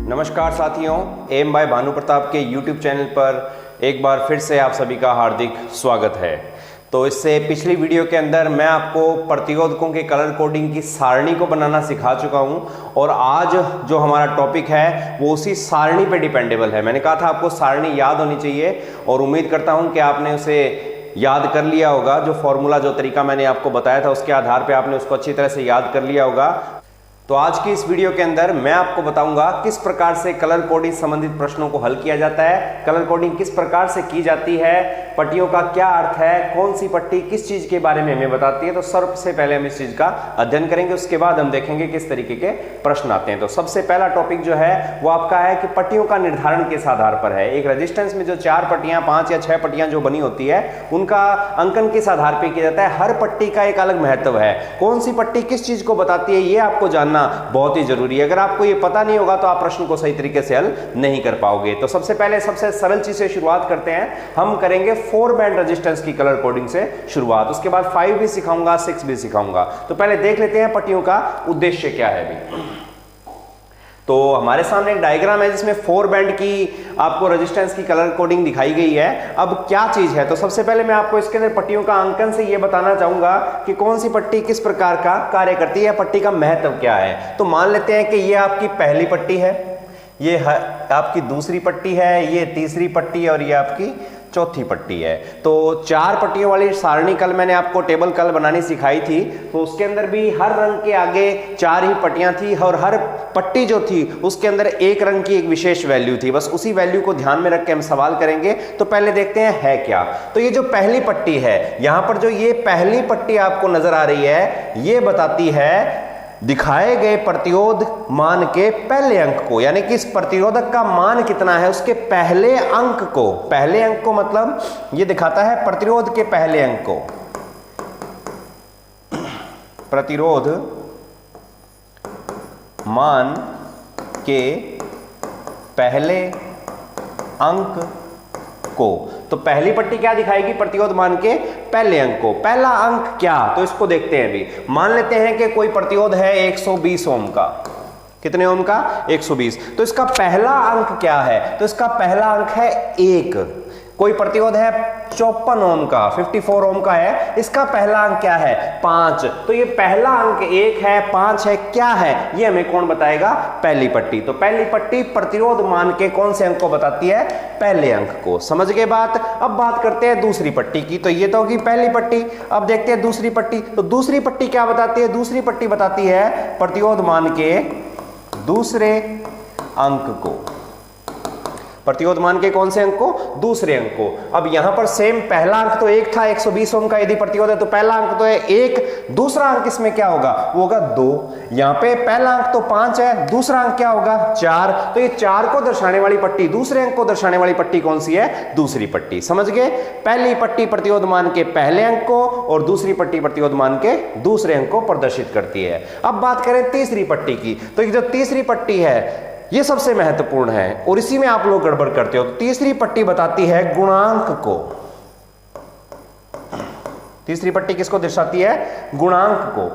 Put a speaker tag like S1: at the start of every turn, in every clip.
S1: नमस्कार साथियों, M bye Bhanu Pratap के YouTube चैनल पर एक बार फिर से आप सभी का हार्दिक स्वागत है। तो इससे पिछली वीडियो के अंदर मैं आपको प्रतिरोधकों के कलर कोडिंग की सारणी को बनाना सिखा चुका हूं और आज जो हमारा टॉपिक है वो उसी सारणी पे डिपेंडेबल है। मैंने कहा था आपको सारणी याद होनी चाहिए और उम्मीद करता हूं कि आपने उसे याद कर लिया होगा। जो फॉर्मूला, जो तरीका मैंने आपको बताया था उसके आधार पे आपने उसको अच्छी तरह से याद कर लिया होगा। तो आज की इस वीडियो के अंदर मैं आपको बताऊंगा किस प्रकार से कलर कोडिंग संबंधित प्रश्नों को हल किया जाता है, कलर कोडिंग किस प्रकार से की जाती है, पट्टियों का क्या अर्थ है, कौन सी पट्टी किस चीज के बारे में हमें बताती है। तो सबसे पहले हम इस चीज का अध्ययन करेंगे, उसके बाद हम देखेंगे किस तरीके के प्रश्न आते हैं। तो सबसे पहला टॉपिक जो है वो आपका है कि पट्टियों का निर्धारण किस आधार पर है। एक रेजिस्टेंस में जो 4 पट्टियां, 5 या 6 पट्टियां जो बनी होती है उनका अंकन किस आधार पर किया जाता है। हर पट्टी का एक अलग महत्व है, कौन सी पट्टी किस चीज को बताती है ये आपको जानना बहुत ही जरूरी है। अगर आपको ये पता नहीं होगा तो आप प्रश्न को सही तरीके से हल नहीं कर पाओगे। तो सबसे पहले सबसे सरल चीज से शुरुआत करते हैं। हम करेंगे 4 बैंड रेजिस्टेंस की कलर कोडिंग से शुरुआत, उसके बाद 5 भी सिखाऊंगा, 6 भी सिखाऊंगा। तो पहले देख लेते हैं पट्टियों का उद्देश्य क्या है अभी। तो हमारे सामने एक डायग्राम है जिसमें 4 बैंड की आपको रेजिस्टेंस की कलर कोडिंग दिखाई गई है। अब क्या चीज है, तो सबसे पहले मैं आपको इसके अंदर पट्टियों का अंकन से ये बताना चाहूंगा कि कौन सी पट्टी किस प्रकार का कार्य करती है, पट्टी का महत्व क्या है। तो मान लेते हैं कि ये आपकी पहली पट्टी है, ये आपकी दूसरी पट्टी है, ये तीसरी पट्टी है और ये आपकी चौथी पट्टी है। तो 4 पट्टियों वाली सारणी कल मैंने आपको टेबल कल बनानी सिखाई थी। तो उसके अंदर भी हर रंग के आगे 4 ही पट्टियां थी और हर पट्टी जो थी उसके अंदर एक रंग की एक विशेष वैल्यू थी। बस उसी वैल्यू को ध्यान में रख के हम सवाल करेंगे। तो पहले देखते हैं है क्या। तो ये जो पहली पट्टी है, यहां पर जो ये पहली पट्टी आपको नजर आ रही है, ये बताती है दिखाए गए प्रतिरोध मान के पहले अंक को, यानी कि इस प्रतिरोधक का मान कितना है उसके पहले अंक को। पहले अंक को मतलब ये दिखाता है प्रतिरोध के पहले अंक को, प्रतिरोध मान के पहले अंक को। तो पहली पट्टी क्या दिखाएगी, प्रतिरोध मान के पहले अंक को। पहला अंक क्या, तो इसको देखते हैं अभी। मान लेते हैं कि कोई प्रतिरोध है 120 ओम का। कितने ओम का, 120। तो इसका पहला अंक क्या है, तो इसका पहला अंक है 1। कोई प्रतिरोध है 54 ओम का, 54 ओम का है, इसका पहला अंक क्या है, 5। तो ये पहला अंक 1 है, 5 है, क्या है ये हमें कौन बताएगा, पहली पट्टी। तो पहली पट्टी प्रतिरोध मान के कौन से अंक को बताती है, पहले अंक को। समझ गए बात। अब बात करते हैं दूसरी पट्टी की। तो ये तो होगी पहली पट्टी। अब देखते हैं दूसरी पट्टी। तो दूसरी पट्टी क्या बताती है, दूसरी पट्टी बताती है प्रतिरोध मान के दूसरे अंक को। प्रतिरोध मान के कौन से अंक को, दूसरे अंक को। अब यहां पर सेम पहला अंक तो 1 था, 120 ओम का यदि प्रतिरोध है तो पहला अंक तो है 1, दूसरा अंक इसमें क्या होगा, वो होगा 2। यहां पे पहला अंक तो 5 है, दूसरा अंक क्या होगा, 4। तो ये 4 को दर्शाने वाली पट्टी, दूसरे अंक को दर्शाने वाली पट्टी कौन सी है, दूसरी पट्टी। समझ गए। पहली पट्टी प्रतिरोध मान के पहले अंक को और दूसरी पट्टी प्रतिरोध मान के दूसरे अंक को प्रदर्शित करती है। अब बात करें तीसरी पट्टी की। तो ये जो तीसरी पट्टी है ये सबसे महत्वपूर्ण है और इसी में आप लोग गड़बड़ करते हो। तो तीसरी पट्टी बताती है गुणांक को। तीसरी पट्टी किसको दर्शाती है, गुणांक को।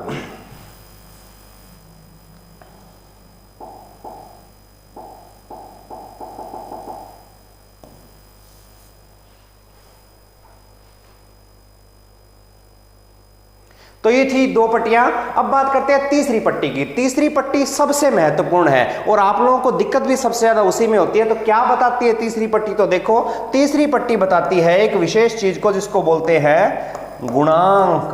S1: तो ये थी 2 पट्टियां। अब बात करते हैं तीसरी पट्टी की। तीसरी पट्टी सबसे महत्वपूर्ण है और आप लोगों को दिक्कत भी सबसे ज्यादा उसी में होती है। तो क्या बताती है तीसरी पट्टी, तो देखो तीसरी पट्टी बताती है एक विशेष चीज को जिसको बोलते हैं गुणांक।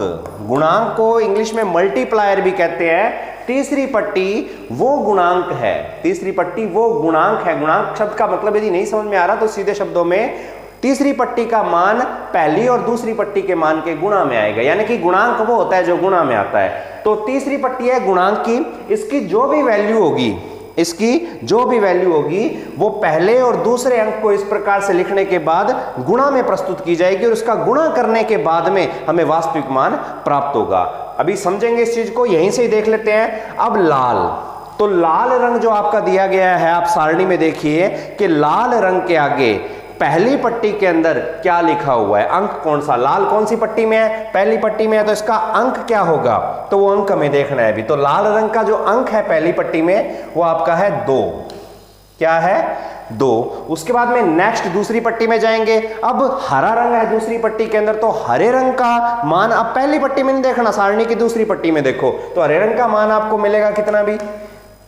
S1: गुणांक को इंग्लिश में मल्टीप्लायर भी कहते हैं। तीसरी पट्टी वो गुणांक है, तीसरी पट्टी वो गुणांक है। गुणांक शब्द का मतलब यदि नहीं समझ में आ रहा तो सीधे शब्दों में तीसरी पट्टी का मान पहली और दूसरी पट्टी के मान के गुणा में आएगा, यानी कि गुणांक वो होता है जो गुणा में आता है। तो तीसरी पट्टी है गुणांक की। इसकी जो भी वैल्यू होगी, इसकी जो भी वैल्यू होगी वो पहले और दूसरे अंक को इस प्रकार से लिखने के बाद गुणा में प्रस्तुत की जाएगी और इसका गुणा करने के बाद में हमें वास्तविक मान प्राप्त होगा। अभी समझेंगे इस चीज को, यहीं से ही देख लेते हैं। अब लाल, तो लाल रंग जो आपका दिया गया है, आप सारणी में देखिए कि लाल रंग के आगे पहली पट्टी के अंदर क्या लिखा हुआ है, अंक कौन सा, लाल कौन सी पट्टी में है, पहली पट्टी में है, तो इसका अंक क्या होगा, तो वो अंक हमें देखना है अभी। तो लाल रंग का जो अंक है पहली पट्टी में वो आपका है 2। क्या है 2। उसके बाद में नेक्स्ट दूसरी पट्टी में जाएंगे। अब हरा रंग है दूसरी पट्टी के अंदर, तो हरे रंग का मान अब पहली पट्टी में नहीं देखना, सारणी की दूसरी पट्टी में देखो, तो हरे रंग का मान आपको मिलेगा कितना भी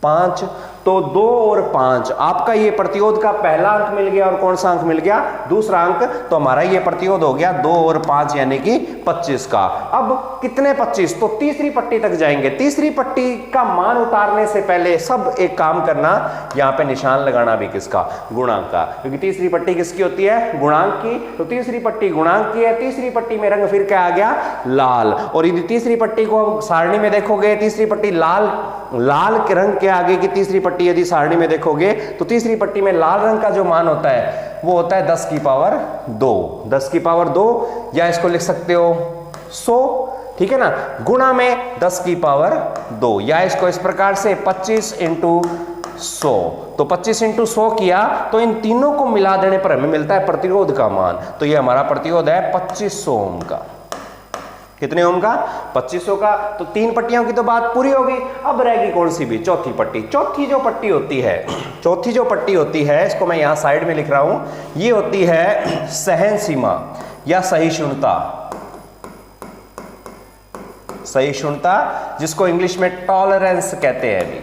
S1: 5। तो 2 और 5 आपका ये प्रतिरोध का पहला अंक मिल गया, और कौन सा अंक मिल गया, दूसरा अंक। तो हमारा ये प्रतिरोध हो गया 2 और 5 यानी कि 25 का। अब कितने 25, तो तीसरी पट्टी तक जाएंगे। तीसरी पट्टी का मान उतारने से पहले सब एक काम करना, यहाँ पे निशान लगाना भी किसका, गुणांक का, क्योंकि तीसरी पट्टी किसकी होती है, गुणांक की। तो तीसरी पट्टी गुणांक की है। तीसरी पट्टी में रंग फिर क्या आ गया, लाल। और यदि तीसरी पट्टी को सारणी में देखोगे, तीसरी पट्टी लाल के रंग के आगे की तीसरी पट्टी यदि सारणी में देखोगे, तो तीसरी पट्टी में लाल रंग का जो मान होता है वो होता है 10 की पावर 2। 10 की पावर 2, या इसको लिख सकते हो 100, ठीक है ना, गुणा में 10 की पावर 2, या इसको इस प्रकार से 25 इंटू 100। तो 25 इंटू 100 किया तो इन तीनों को मिला देने पर हमें मिलता है प्रतिरोध का मान। तो ये हमारा प्रतिरोध है 2500 ओम का। कितने ओम का, 2500 का। तो 3 पट्टियों की तो बात पूरी होगी। अब रहेगी कौन सी भी, चौथी पट्टी। चौथी जो पट्टी होती है, इसको मैं यहां साइड में लिख रहा हूं, ये होती है सहन सीमा या सहिष्णुता। सहिष्णुता जिसको इंग्लिश में टॉलरेंस कहते हैं। अभी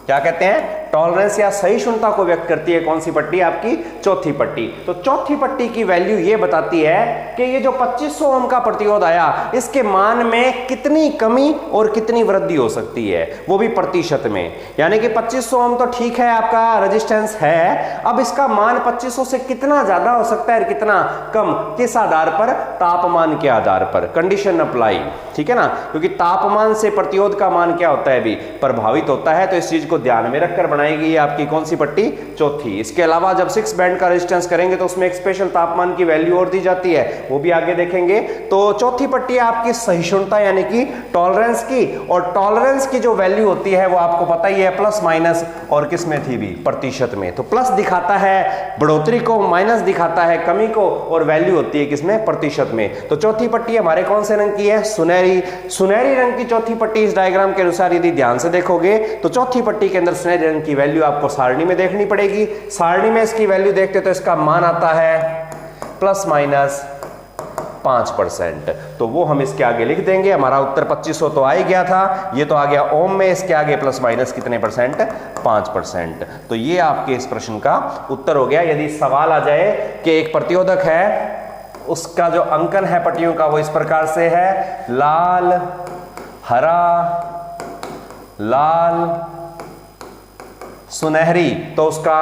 S1: क्या कहते हैं, टॉलरेंस या सहिष्णुता को व्यक्त करती है कौन सी पट्टी, आपकी चौथी पट्टी। तो चौथी पट्टी की वैल्यू ये बताती है कि ये जो 2500 ओम का प्रतिरोध आया, इसके मान में कितनी कमी और कितनी वृद्धि हो सकती है, वो भी प्रतिशत में। यानी कि 2500 ओम तो ठीक है, आपका रेजिस्टेंस है। अब इसका मान 2500 से कितना ज्यादा हो सकता है और कितना कम, किस आधार पर, तापमान के आधार पर, कंडीशन अप्लाई, ठीक है ना, क्योंकि तापमान से प्रतिरोध का मान क्या होता है, भी प्रभावित होता है। तो इस चीज को ध्यान में रखकर बनाएगी ये आपकी कौन सी पट्टी, चौथी। इसके अलावा जब 6 बैंड का रेजिस्टेंस करेंगे तो उसमें एक स्पेशल तापमान की वैल्यू और दी जाती है, वो भी आगे देखेंगे। तो चौथी पट्टी आपकी सहिष्णुता यानी कि टॉलरेंस की, और टॉलरेंस की जो वैल्यू होती है वो आपको पता ही है, प्लस माइनस, और किस में थी भी, प्रतिशत में। तो प्लस दिखाता है बढ़ोतरी को, माइनस दिखाता है कमी को, और वैल्यू होती है किसमें, प्रतिशत में। तो चौथी पट्टी हमारे कौन से रंग की है, सुनहरी रंग की चौथी पट्टी। इस डायग्राम के अनुसार यदि ध्यान से देखोगे तो चौथी पट्टी के अंदर सुनहरे रंग की वैल्यू आपको सारणी में देखनी पड़ेगी। सारणी में इसकी वैल्यू देखते तो इसका मान आता है प्लस माइनस 5%। तो वो हम इसके आगे लिख देंगे। हमारा उत्तर 2500 तो आ ही गया था, ये तो आ गया ओम में, इसके आगे प्लस माइनस कितने परसेंट, 5%। तो ये आपके इस प्रश्न का उत्तर हो गया। यदि सवाल आ जाए कि एक प्रतिरोधक है, उसका जो अंकन है पट्टियों का वो इस प्रकार से है, लाल, हरा, लाल, सुनहरी, तो उसका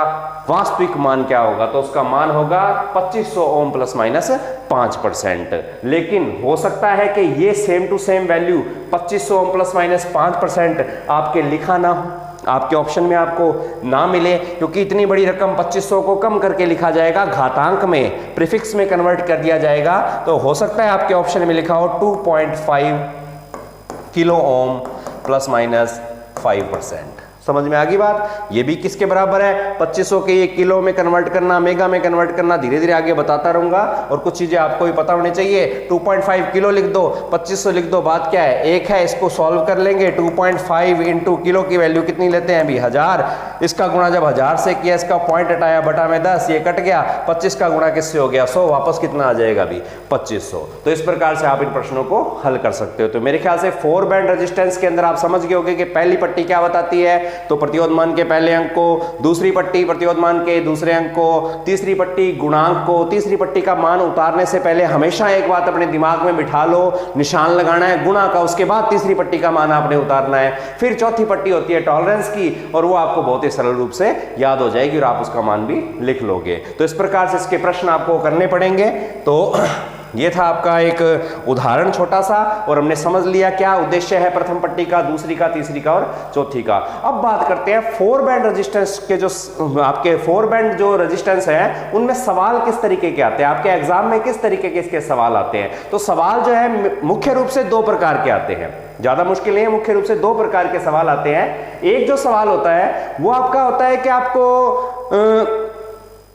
S1: वास्तविक मान क्या होगा, तो उसका मान होगा 2500 ओम प्लस माइनस 5%। लेकिन हो सकता है कि ये same to same value 2500 ohm plus minus 5% आपके लिखा ना हो, आपके ऑप्शन में आपको ना मिले, क्योंकि इतनी बड़ी रकम 2500 को कम करके लिखा जाएगा, घातांक में, प्रीफिक्स में कन्वर्ट कर दिया जाएगा। तो हो सकता है आपके ऑप्शन में लिखा हो 2.5 किलो ओम प्लस माइनस 5%। समझ में आ गई बात। ये भी किसके बराबर है, 2500 के ये किलो में कन्वर्ट करना, मेगा में कन्वर्ट करना, धीरे धीरे आगे बताता रहूंगा। और कुछ चीजें आपको भी पता होनी चाहिए। 2.5 किलो लिख दो, 2500 लिख दो, बात क्या है, एक है, इसको सॉल्व कर लेंगे। 2.5 इंटू किलो की वैल्यू कितनी लेते हैं अभी, 1000। इसका गुणा जब 1000 से किया, इसका पॉइंट हटाया, बटा में 10, ये कट गया, 25 का गुणा किससे हो गया, 100, वापस कितना आ जाएगा अभी, 2500। तो इस प्रकार से आप इन प्रश्नों को हल कर सकते हो। तो मेरे ख्याल से 4 बैंड रेजिस्टेंस के अंदर आप समझ गए होंगे कि पहली पट्टी क्या बताती है, तो प्रतिरोध मान के पहले अंक को, दूसरी पट्टी प्रतिरोध मान के दूसरे अंक को, तीसरी पट्टी गुणांक को। तीसरी पट्टी का मान उतारने से पहले हमेशा एक बात अपने दिमाग में बिठा लो, निशान लगाना है गुणा का, उसके बाद तीसरी पट्टी का मान आपने उतारना है। फिर चौथी पट्टी होती है टॉलरेंस की, और वो आपको बहुत ही सरल रूप से याद हो जाएगी और आप उसका मान भी लिख लोगे। तो इस प्रकार से इसके प्रश्न आपको करने पड़ेंगे। तो ये था आपका एक उदाहरण छोटा सा, और हमने समझ लिया क्या उद्देश्य है प्रथम पट्टी का, दूसरी का, तीसरी का और चौथी का। अब बात करते हैं 4 बैंड रेजिस्टेंस के, जो आपके 4 बैंड जो रेजिस्टेंस है उनमें सवाल किस तरीके के आते हैं, आपके एग्जाम में किस तरीके के इसके सवाल आते हैं। तो सवाल जो है मुख्य रूप से 2 प्रकार के आते हैं, ज्यादा मुश्किल नहीं है, मुख्य रूप से 2 प्रकार के सवाल आते हैं। एक जो सवाल होता है वो आपका होता है कि आपको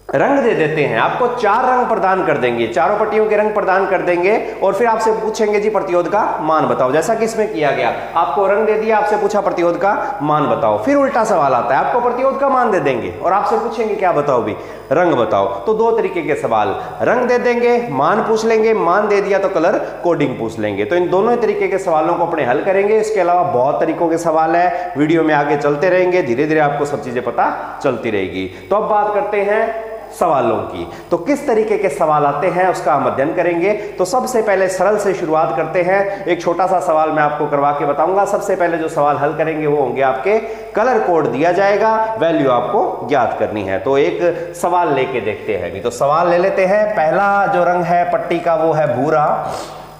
S1: रंग दे देते हैं, आपको 4 रंग प्रदान कर देंगे, चारों पट्टियों के रंग प्रदान कर देंगे और फिर आपसे पूछेंगे जी प्रतिरोध का मान बताओ, जैसा कि इसमें किया गया, आपको रंग दे दिया, आपसे पूछा प्रतिरोध का मान बताओ। फिर उल्टा सवाल आता है, आपको प्रतिरोध का मान दे देंगे और आपसे पूछेंगे क्या बताओ भी, रंग बताओ। तो 2 तरीके के सवाल, रंग दे देंगे, मान पूछ लेंगे, मान दे दिया तो कलर कोडिंग पूछ लेंगे। तो इन दोनों तरीके के सवालों को अपने हल करेंगे। इसके अलावा बहुत तरीकों के सवाल है, वीडियो में आगे चलते रहेंगे, धीरे धीरे आपको सब चीजें पता चलती रहेगी। तो अब बात करते हैं सवालों की। तो किस तरीके के सवाल आते हैं उसका हम अध्ययन करेंगे। तो सबसे पहले सरल से शुरुआत करते हैं। एक छोटा सा सवाल मैं आपको करवा के बताऊंगा। सबसे पहले जो सवाल हल करेंगे वो होंगे आपके कलर कोड दिया जाएगा, वैल्यू आपको ज्ञात करनी है। तो एक सवाल लेके देखते हैं। तो सवाल ले लेते हैं। पहला जो रंग है पट्टी का वो है भूरा,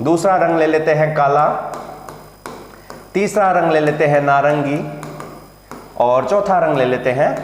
S1: दूसरा रंग ले लेते हैं काला, तीसरा रंग ले लेते हैं नारंगी और चौथा रंग ले लेते हैं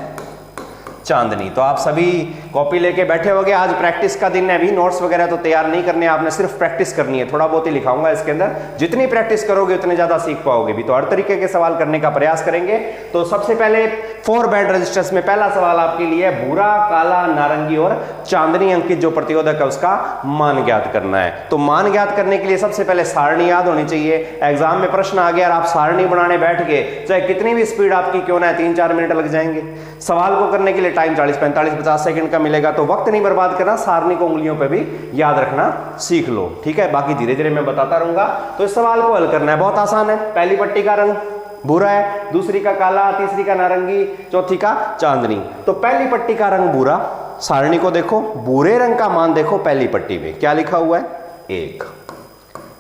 S1: चांदनी। तो आप सभी कॉपी लेके बैठे होंगे, आज प्रैक्टिस का दिन है, अभी नोट्स वगैरह तो तैयार नहीं करने, आपने सिर्फ प्रैक्टिस करनी है। थोड़ा बहुत ही लिखाऊंगा इसके अंदर, जितनी प्रैक्टिस करोगे उतने ज्यादा सीख पाओगे भी। तो हर तरीके के सवाल करने का प्रयास करेंगे। तो सबसे पहले 4 बैंड रेजिस्टेंस में पहला सवाल आपके लिए भूरा, काला, नारंगी और चांदनी अंकित जो प्रतिरोधक है उसका मान ज्ञात करना है। तो मान ज्ञात करने के लिए सबसे पहले सारणी याद होनी चाहिए। एग्जाम में प्रश्न आ गया और आप सारणी बनाने बैठ गए, चाहे कितनी भी स्पीड आपकी क्यों ना है, 3-4 मिनट लग जाएंगे। सवाल को करने के लिए टाइम 40, 45, 50 सेकंड का मिलेगा। तो वक्त नहीं बर्बाद करना, सारणी को उंगलियों पे भी याद रखना सीख लो, ठीक है। बाकी धीरे धीरे मैं बताता रहूंगा। तो इस सवाल को हल करना है, बहुत आसान है। पहली पट्टी का रंग भूरा है, दूसरी का काला, तीसरी का नारंगी, चौथी का चांदनी। तो पहली पट्टी का रंग भूरा, सारणी को देखो, भूरे रंग का मान देखो, पहली पट्टी में क्या लिखा हुआ है 1।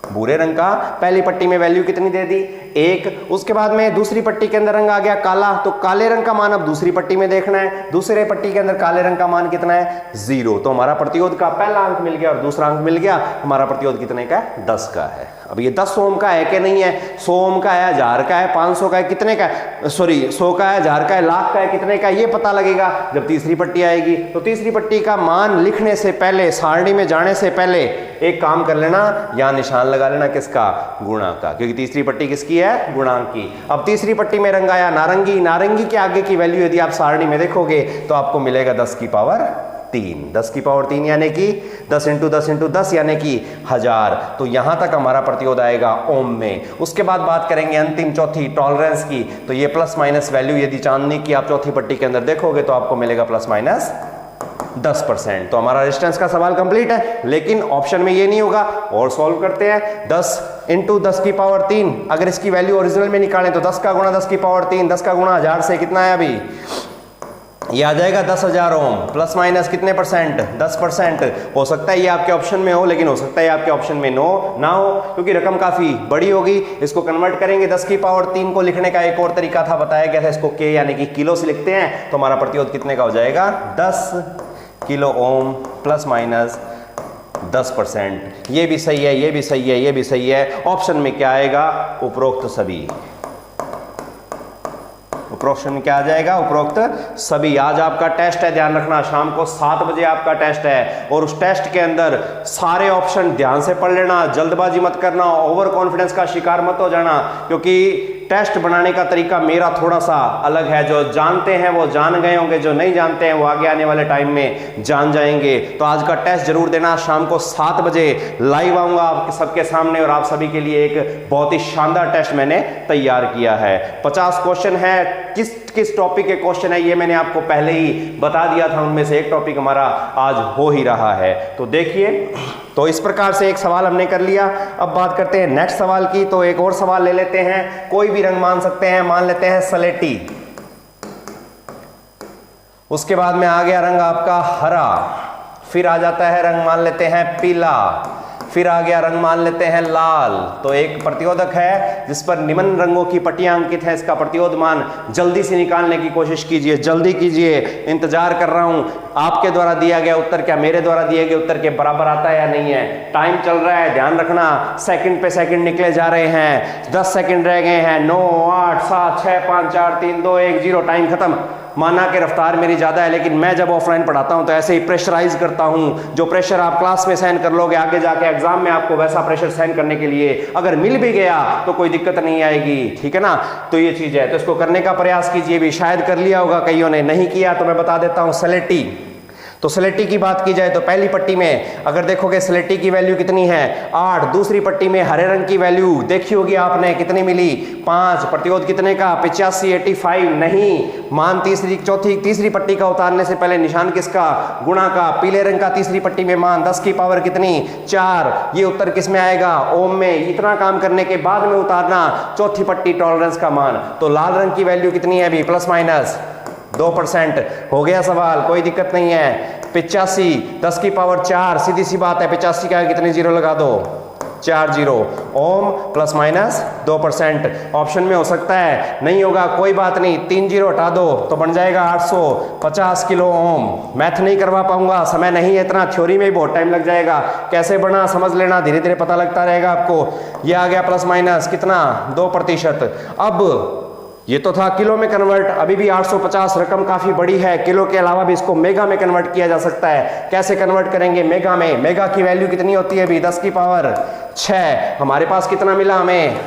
S1: भूरे रंग का पहली पट्टी में वैल्यू कितनी दे दी 1। उसके बाद में दूसरी पट्टी के अंदर रंग आ गया काला, तो काले रंग का मान अब दूसरी पट्टी में देखना है। दूसरे पट्टी के अंदर काले रंग का मान कितना है 0। तो हमारा प्रतिरोध का पहला अंक मिल गया और दूसरा अंक मिल गया। हमारा प्रतिरोध कितने का है 10 का है। अब ये 10 ओम का है कि नहीं है, 100 ओम का है, 1000 का है, 500 का है, कितने का है, सॉरी 100 का है, 1000 का है, लाख का है, कितने का है, ये पता लगेगा जब तीसरी पट्टी आएगी। तो तीसरी पट्टी का मान लिखने से पहले, सारणी में जाने से पहले एक काम कर लेना, यहां निशान लगा लेना किसका, गुणा का, क्योंकि तीसरी पट्टी किसकी है, गुणांक की। अब तीसरी पट्टी में रंग आया नारंगी, नारंगी के आगे की वैल्यू यदि आप सारणी में देखोगे तो आपको मिलेगा 10 की पावर 3। 10 की पावर 3 यानी कि 10 × 10 × 10 यानी कि 1000। तो यहां तक हमारा प्रतिरोध आएगा ओम में। उसके बाद बात करेंगे अंतिम चौथी टॉलरेंस की। तो ये प्लस माइनस वैल्यू यदि चांदनी की आप चौथी पट्टी के अंदर देखोगे तो आपको मिलेगा प्लस माइनस 10%। तो हमारा रेजिस्टेंस का सवाल कंप्लीट है, लेकिन ऑप्शन में ये नहीं होगा। और सॉल्व करते हैं। 10 × 10 की पावर 3, अगर इसकी वैल्यू ओरिजिनल में निकालें तो 10 का गुणा 10 की पावर 3, 10 का गुणा 1000 से कितना है अभी, ये आ जाएगा 10,000 ओम। प्लस माइनस कितने परसेंट, 10%। हो सकता है ये आपके ऑप्शन में हो, लेकिन हो सकता है आपके ऑप्शन में ना हो, क्योंकि रकम काफी बड़ी होगी। इसको कन्वर्ट करेंगे 10 की पावर 3 को लिखने का एक और तरीका था, बताया गया था, इसको के यानी कि किलो से लिखते हैं। तो हमारा प्रतिरोध कितने का हो जाएगा 10 किलो ओम प्लस माइनस 10%। ये भी सही है, ये भी सही है, ये भी सही है। ऑप्शन में क्या आएगा, उपरोक्त सभी। उपरोक्त में क्या आ जाएगा, उपरोक्त सभी। आज आपका टेस्ट है, ध्यान रखना, शाम को 7 बजे आपका टेस्ट है और उस टेस्ट के अंदर सारे ऑप्शन ध्यान से पढ़ लेना, जल्दबाजी मत करना, ओवर कॉन्फिडेंस का शिकार मत हो जाना, क्योंकि टेस्ट बनाने का तरीका मेरा थोड़ा सा अलग है। जो जानते हैं वो जान गए होंगे, जो नहीं जानते हैं वो आगे आने वाले टाइम में जान जाएंगे। तो आज का टेस्ट जरूर देना, शाम को 7 बजे लाइव आऊंगा आप सबके सामने और आप सभी के लिए एक बहुत ही शानदार टेस्ट मैंने तैयार किया है। 50 क्वेश्चन है। किस टॉपिक के क्वेश्चन है ये मैंने आपको पहले ही बता दिया था, उनमें से एक टॉपिक हमारा आज हो ही रहा है। तो देखिए, तो इस प्रकार से एक सवाल हमने कर लिया। अब बात करते हैं नेक्स्ट सवाल की। तो एक और सवाल ले लेते हैं, कोई भी रंग मान सकते हैं, मान लेते हैं सलेटी। उसके बाद में आ गया रंग आपका हरा, फिर आ जाता है रंग मान लेते हैं पीला, फिर आ गया रंग मान लेते हैं लाल। तो एक प्रतिरोधक है जिस पर निम्न रंगों की पट्टियां अंकित हैं, इसका प्रतिरोध मान जल्दी से निकालने की कोशिश कीजिए, जल्दी कीजिए, इंतजार कर रहा हूं। आपके द्वारा दिया गया उत्तर क्या मेरे द्वारा दिए गए उत्तर के बराबर आता है या नहीं है। टाइम चल रहा है, ध्यान रखना, सेकंड पे सेकंड निकले जा रहे हैं, 10 सेकंड रह गए हैं। 9 8 7 6 5 4 3 2 1 0, टाइम खत्म। माना कि रफ्तार मेरी ज़्यादा है, लेकिन मैं जब ऑफलाइन पढ़ाता हूं तो ऐसे ही प्रेशराइज करता हूं। जो प्रेशर आप क्लास में सहन कर लोगे, आगे जाके एग्जाम में आपको वैसा प्रेशर सहन करने के लिए अगर मिल भी गया तो कोई दिक्कत नहीं आएगी, ठीक है ना। तो ये चीज़ है, तो इसको करने का प्रयास कीजिए भी। शायद कर लिया होगा कईयों ने, नहीं किया तो मैं बता देता हूं सलेटी। तो स्लेटी की बात की जाए तो पहली पट्टी में अगर देखोगे स्लेटी की वैल्यू कितनी है 8, दूसरी पट्टी में हरे रंग की वैल्यू देखी होगी आपने कितनी मिली 5, प्रतिरोध कितने का 85, 85 नहीं, मान तीसरी पट्टी का उतारने से पहले निशान किसका, गुणा का, पीले रंग का तीसरी पट्टी में मान 10 की पावर कितनी 4, ये उत्तर किस में आएगा ओम में। इतना काम करने के बाद में उतारना चौथी पट्टी टॉलरेंस का मान, तो लाल रंग की वैल्यू कितनी है अभी प्लस माइनस 2%। हो गया सवाल, कोई दिक्कत नहीं है। 85 10 की पावर 4, सीधी सी बात है 85 का कितने जीरो लगा दो 4 जीरो, ओम प्लस माइनस 2%। ऑप्शन में हो सकता है, नहीं होगा कोई बात नहीं, 3 जीरो हटा दो तो बन जाएगा 850 किलो ओम। मैथ नहीं करवा पाऊंगा, समय नहीं है इतना, थ्योरी में भी बहुत टाइम लग जाएगा। कैसे बना समझ लेना, धीरे धीरे पता लगता रहेगा आपको। ये आ गया प्लस माइनस कितना 2%। अब ये तो था किलो में कन्वर्ट, अभी भी 850 रकम काफी बड़ी है, किलो के अलावा भी इसको मेगा में कन्वर्ट किया जा सकता है। कैसे कन्वर्ट करेंगे मेगा में, मेगा की वैल्यू कितनी होती है अभी 10 की पावर 6, हमारे पास कितना मिला हमें,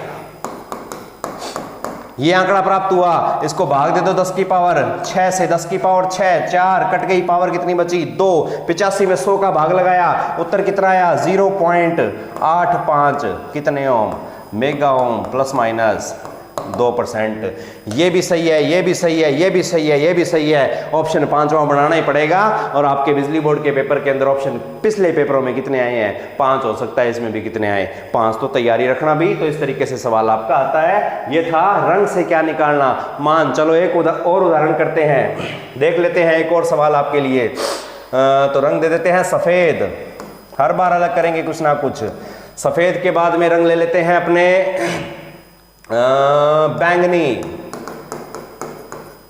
S1: ये आंकड़ा प्राप्त हुआ, इसको भाग दे दो 10 की पावर 6 से, 10 की पावर 6, 4 कट गई, पावर कितनी बची 2, 85 में 100 का भाग लगाया, उत्तर कितना आया 0.85 कितने ओम मेगा ओम प्लस माइनस 2%। ये भी सही है, ये भी सही है, ये भी सही है, ये भी सही है। ऑप्शन 5वां बनाना ही पड़ेगा। और आपके बिजली बोर्ड के पेपर के अंदर ऑप्शन पिछले पेपरों में कितने आए हैं 5 हो सकता है, इसमें भी कितने आए 5, तो तैयारी रखना भी। तो इस तरीके से सवाल आपका आता है। ये था रंग से क्या निकालना मान। चलो एक और उदाहरण करते हैं, देख लेते हैं एक और सवाल आपके लिए। तो रंग दे देते हैं सफेद, हर बार अलग करेंगे कुछ ना कुछ। सफेद के बाद में रंग ले लेते हैं अपने बैंगनी,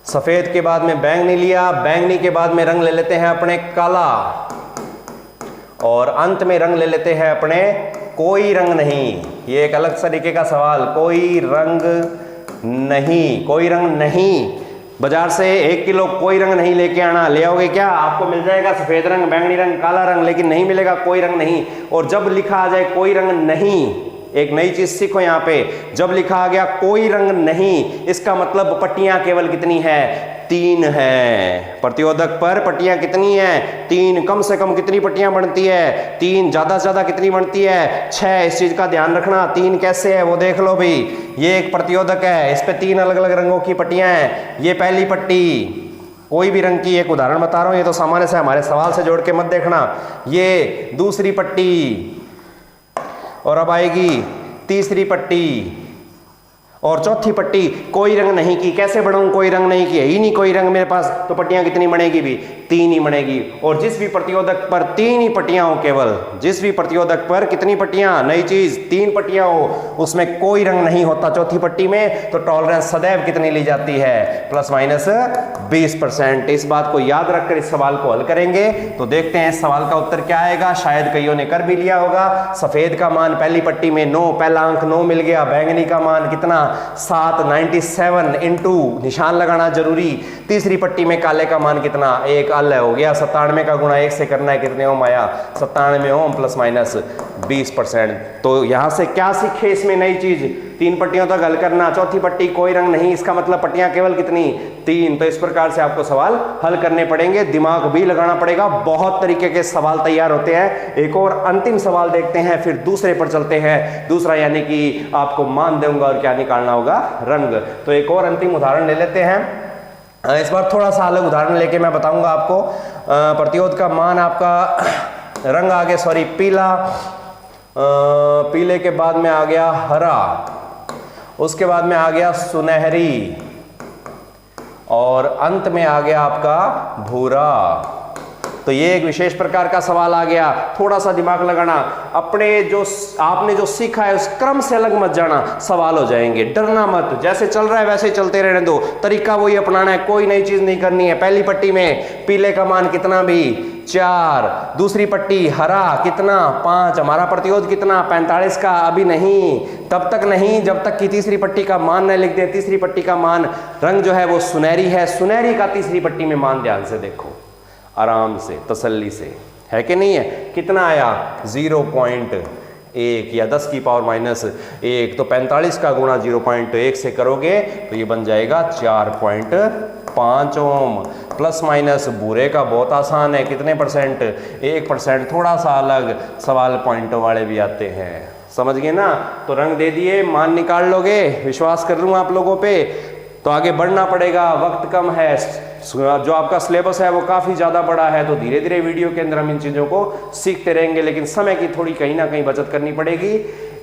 S1: सफेद के बाद में बैंगनी लिया, बैंगनी के बाद में रंग ले लेते हैं अपने काला, और अंत में रंग ले लेते हैं अपने कोई रंग नहीं। ये एक अलग तरीके का सवाल, कोई रंग नहीं, कोई रंग नहीं। बाजार से 1 किलो कोई रंग नहीं लेके आना, ले आओगे क्या, आपको मिल जाएगा सफेद रंग, बैंगनी रंग, काला रंग, लेकिन नहीं मिलेगा कोई रंग नहीं। और जब लिखा आ जाए कोई रंग नहीं, एक नई चीज सीखो यहाँ पे, जब लिखा आ गया कोई रंग नहीं, इसका मतलब पट्टियां केवल कितनी है 3 है। प्रतिरोधक पर पट्टियां कितनी है 3, कम से कम कितनी पट्टियां बनती है 3, ज्यादा से ज्यादा कितनी बनती है 6। इस चीज का ध्यान रखना। 3 कैसे है वो देख लो भाई, ये एक प्रतिरोधक है, इस पे 3 अलग अलग रंगों की पट्टियां हैं। ये पहली पट्टी कोई भी रंग की, एक उदाहरण बता रहा हूं, ये तो सामान्य से हमारे सवाल से जोड़ के मत देखना। ये दूसरी पट्टी, और अब आएगी तीसरी पट्टी, और चौथी पट्टी कोई रंग नहीं की। कैसे बढ़ाऊं, कोई रंग नहीं की, ही नहीं कोई रंग मेरे पास, तो पट्टियां कितनी बनेगी भी 3 ही बनेगी। और जिस भी प्रतिरोधक पर 3 ही पट्टियां हो, केवल जिस भी प्रतिरोधक पर कितनी पट्टियां, नई चीज 3 पट्टियां हो, उसमें कोई रंग नहीं होता चौथी पट्टी में, तो टॉलरेंस सदैव कितनी ली जाती है प्लस माइनस 20%। इस बात को याद रखकर इस सवाल को हल करेंगे। तो देखते हैं इस सवाल का उत्तर क्या आएगा। शायद कईयों ने कर भी लिया होगा। सफेद का मान पहली पट्टी में 9, पहला अंक 9 मिल गया। बैंगनी का मान कितना 797 इंटू निशान लगाना जरूरी। तीसरी पट्टी में काले का मान कितना 1 अलग हो गया। 97 का गुणा 1 से करना है, कितने ओम आया 97 ओम प्लस माइनस 20%। तो यहां से क्या सीखे इसमें नई चीज, 3 पट्टियों तक हल करना, चौथी पट्टी कोई रंग नहीं, इसका मतलब पट्टियां केवल कितनी 3। तो इस प्रकार से आपको सवाल हल करने पड़ेंगे, दिमाग भी लगाना पड़ेगा। बहुत तरीके के सवाल तैयार होते हैं। एक और अंतिम सवाल देखते हैं, फिर दूसरे पर चलते हैं। दूसरा यानी कि आपको मान दूंगा और क्या निकालना होगा रंग। तो एक और अंतिम उदाहरण ले लेते हैं। इस बार थोड़ा सा अलग उदाहरण लेके मैं बताऊंगा आपको। प्रतिरोध का मान आपका रंग आ गया, सॉरी पीला, पीले के बाद में आ गया हरा, उसके बाद में आ गया सुनहरी, और अंत में आ गया आपका भूरा। तो ये एक विशेष प्रकार का सवाल आ गया। थोड़ा सा दिमाग लगाना, अपने जो आपने जो सीखा है उस क्रम से अलग मत जाना, सवाल हो जाएंगे। डरना मत, जैसे चल रहा है वैसे ही चलते रहने दो, तरीका वही अपनाना है, कोई नई चीज नहीं करनी है। पहली पट्टी में पीले का मान कितना भी 4, दूसरी पट्टी हरा कितना 5, हमारा प्रतिरोध कितना 45 का, अभी नहीं, तब तक नहीं जब तक कि तीसरी पट्टी का मान न लिख दे। तीसरी पट्टी का मान रंग जो है वो सुनहरी है, सुनहरी का तीसरी पट्टी में मान ध्यान से देखो, आराम से तसल्ली से, है कि नहीं है। कितना आया 0.1 या 10 की पावर माइनस 1। तो 45 का गुणा 0.1 से करोगे तो ये बन जाएगा 4.5 ओम। प्लस माइनस भूरे का बहुत आसान है, कितने परसेंट, 1%, थोड़ा सा अलग सवाल पॉइंटों वाले भी आते हैं, समझ गए ना। तो रंग दे दिए, मान निकाल लोगे, विश्वास कर लूँ आप लोगों पे। तो आगे बढ़ना पड़ेगा, वक्त कम है, जो आपका सिलेबस है वो काफ़ी ज़्यादा बड़ा है, तो धीरे धीरे वीडियो के अंदर हम इन चीज़ों को सीखते रहेंगे, लेकिन समय की थोड़ी कहीं ना कहीं बचत करनी पड़ेगी।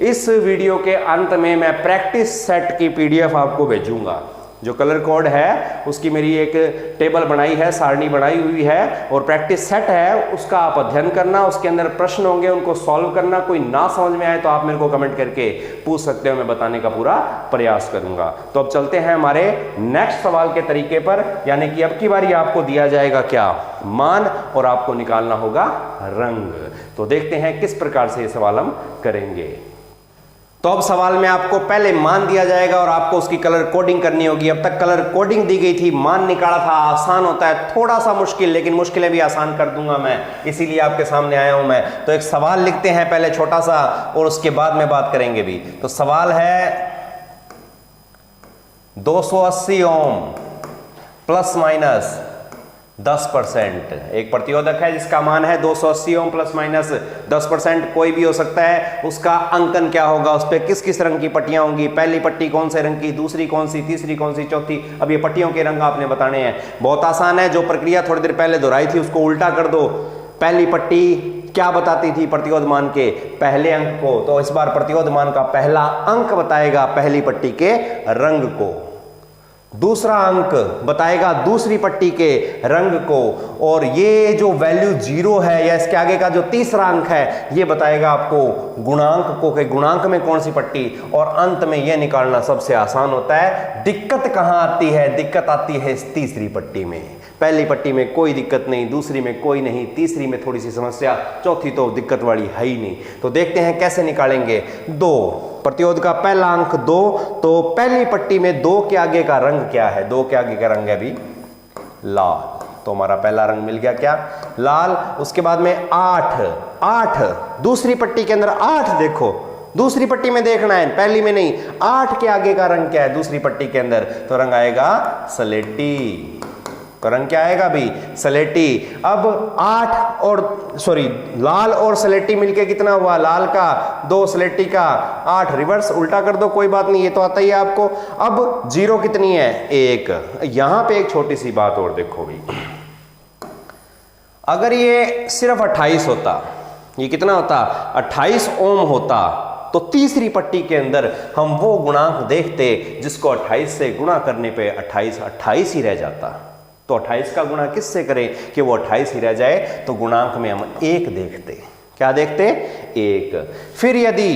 S1: इस वीडियो के अंत में मैं प्रैक्टिस सेट की PDF आपको भेजूंगा। जो कलर कोड है उसकी मेरी एक टेबल बनाई है, सारणी बनाई हुई है, और प्रैक्टिस सेट है उसका आप अध्ययन करना, उसके अंदर प्रश्न होंगे उनको सॉल्व करना। कोई ना समझ में आए तो आप मेरे को कमेंट करके पूछ सकते हो, मैं बताने का पूरा प्रयास करूंगा। तो अब चलते हैं हमारे नेक्स्ट सवाल के तरीके पर, यानी कि अब की बारी आपको दिया जाएगा क्या, मान, और आपको निकालना होगा रंग। तो देखते हैं किस प्रकार से ये सवाल हम करेंगे। तो अब सवाल में आपको पहले मान दिया जाएगा और आपको उसकी कलर कोडिंग करनी होगी। अब तक कलर कोडिंग दी गई थी, मान निकाला था, आसान होता है, थोड़ा सा मुश्किल, लेकिन मुश्किलें भी आसान कर दूंगा मैं, इसीलिए आपके सामने आया हूं मैं। तो एक सवाल लिखते हैं पहले छोटा सा, और उसके बाद में बात करेंगे भी। तो सवाल है 280 ओम प्लस माइनस 10%। एक प्रतिरोधक है जिसका मान है 280 ओम प्लस माइनस 10%, कोई भी हो सकता है। उसका अंकन क्या होगा, उस पर किस किस रंग की पट्टियां होंगी, पहली पट्टी कौन से रंग की, दूसरी कौन सी, तीसरी कौन सी, चौथी। अब ये पट्टियों के रंग आपने बताने हैं, बहुत आसान है। जो प्रक्रिया थोड़ी देर पहले दोहराई थी उसको उल्टा कर दो। पहली पट्टी क्या बताती थी, प्रतिरोध मान के पहले अंक को, तो इस बार प्रतिरोध मान का पहला अंक बताएगा पहली पट्टी के रंग को, दूसरा अंक बताएगा दूसरी पट्टी के रंग को, और ये जो वैल्यू 0 है या इसके आगे का जो तीसरा अंक है ये बताएगा आपको गुणांक को, कि गुणांक में कौन सी पट्टी, और अंत में यह निकालना सबसे आसान होता है। दिक्कत कहां आती है, दिक्कत आती है इस तीसरी पट्टी में। पहली पट्टी में कोई दिक्कत नहीं, दूसरी में कोई नहीं, तीसरी में थोड़ी सी समस्या, चौथी तो दिक्कत वाली है ही नहीं। तो देखते हैं कैसे निकालेंगे। 2 प्रतिरोध का पहला अंक 2, तो पहली पट्टी में 2 के आगे का रंग क्या है, 2 के आगे का रंग है अभी लाल, तो हमारा पहला रंग मिल गया क्या, लाल। उसके बाद में 8 दूसरी पट्टी के अंदर 8 देखो, दूसरी पट्टी में देखना है, पहली में नहीं। 8 के आगे का रंग क्या है दूसरी पट्टी के अंदर, तो रंग आएगा सलेटी, तो रंग क्या आएगा भी, सलेटी। अब 8 और लाल और सलेटी मिलके कितना हुआ, लाल का 2, सलेटी का 8, रिवर्स उल्टा कर दो, कोई बात नहीं, ये तो आता ही है आपको। अब 0 कितनी है, 1। यहां पे एक छोटी सी बात और देखो भी, अगर ये सिर्फ 28 होता, ये कितना होता, 28 ओम होता, तो तीसरी पट्टी के अंदर हम वो गुणांक देखते जिसको 28 से गुणा करने पे 28 ही रह जाता। तो 28 का गुणा किससे करें कि वो 28 ही रह जाए, तो गुणांक में हम 1 देखते, क्या देखते, 1। फिर यदि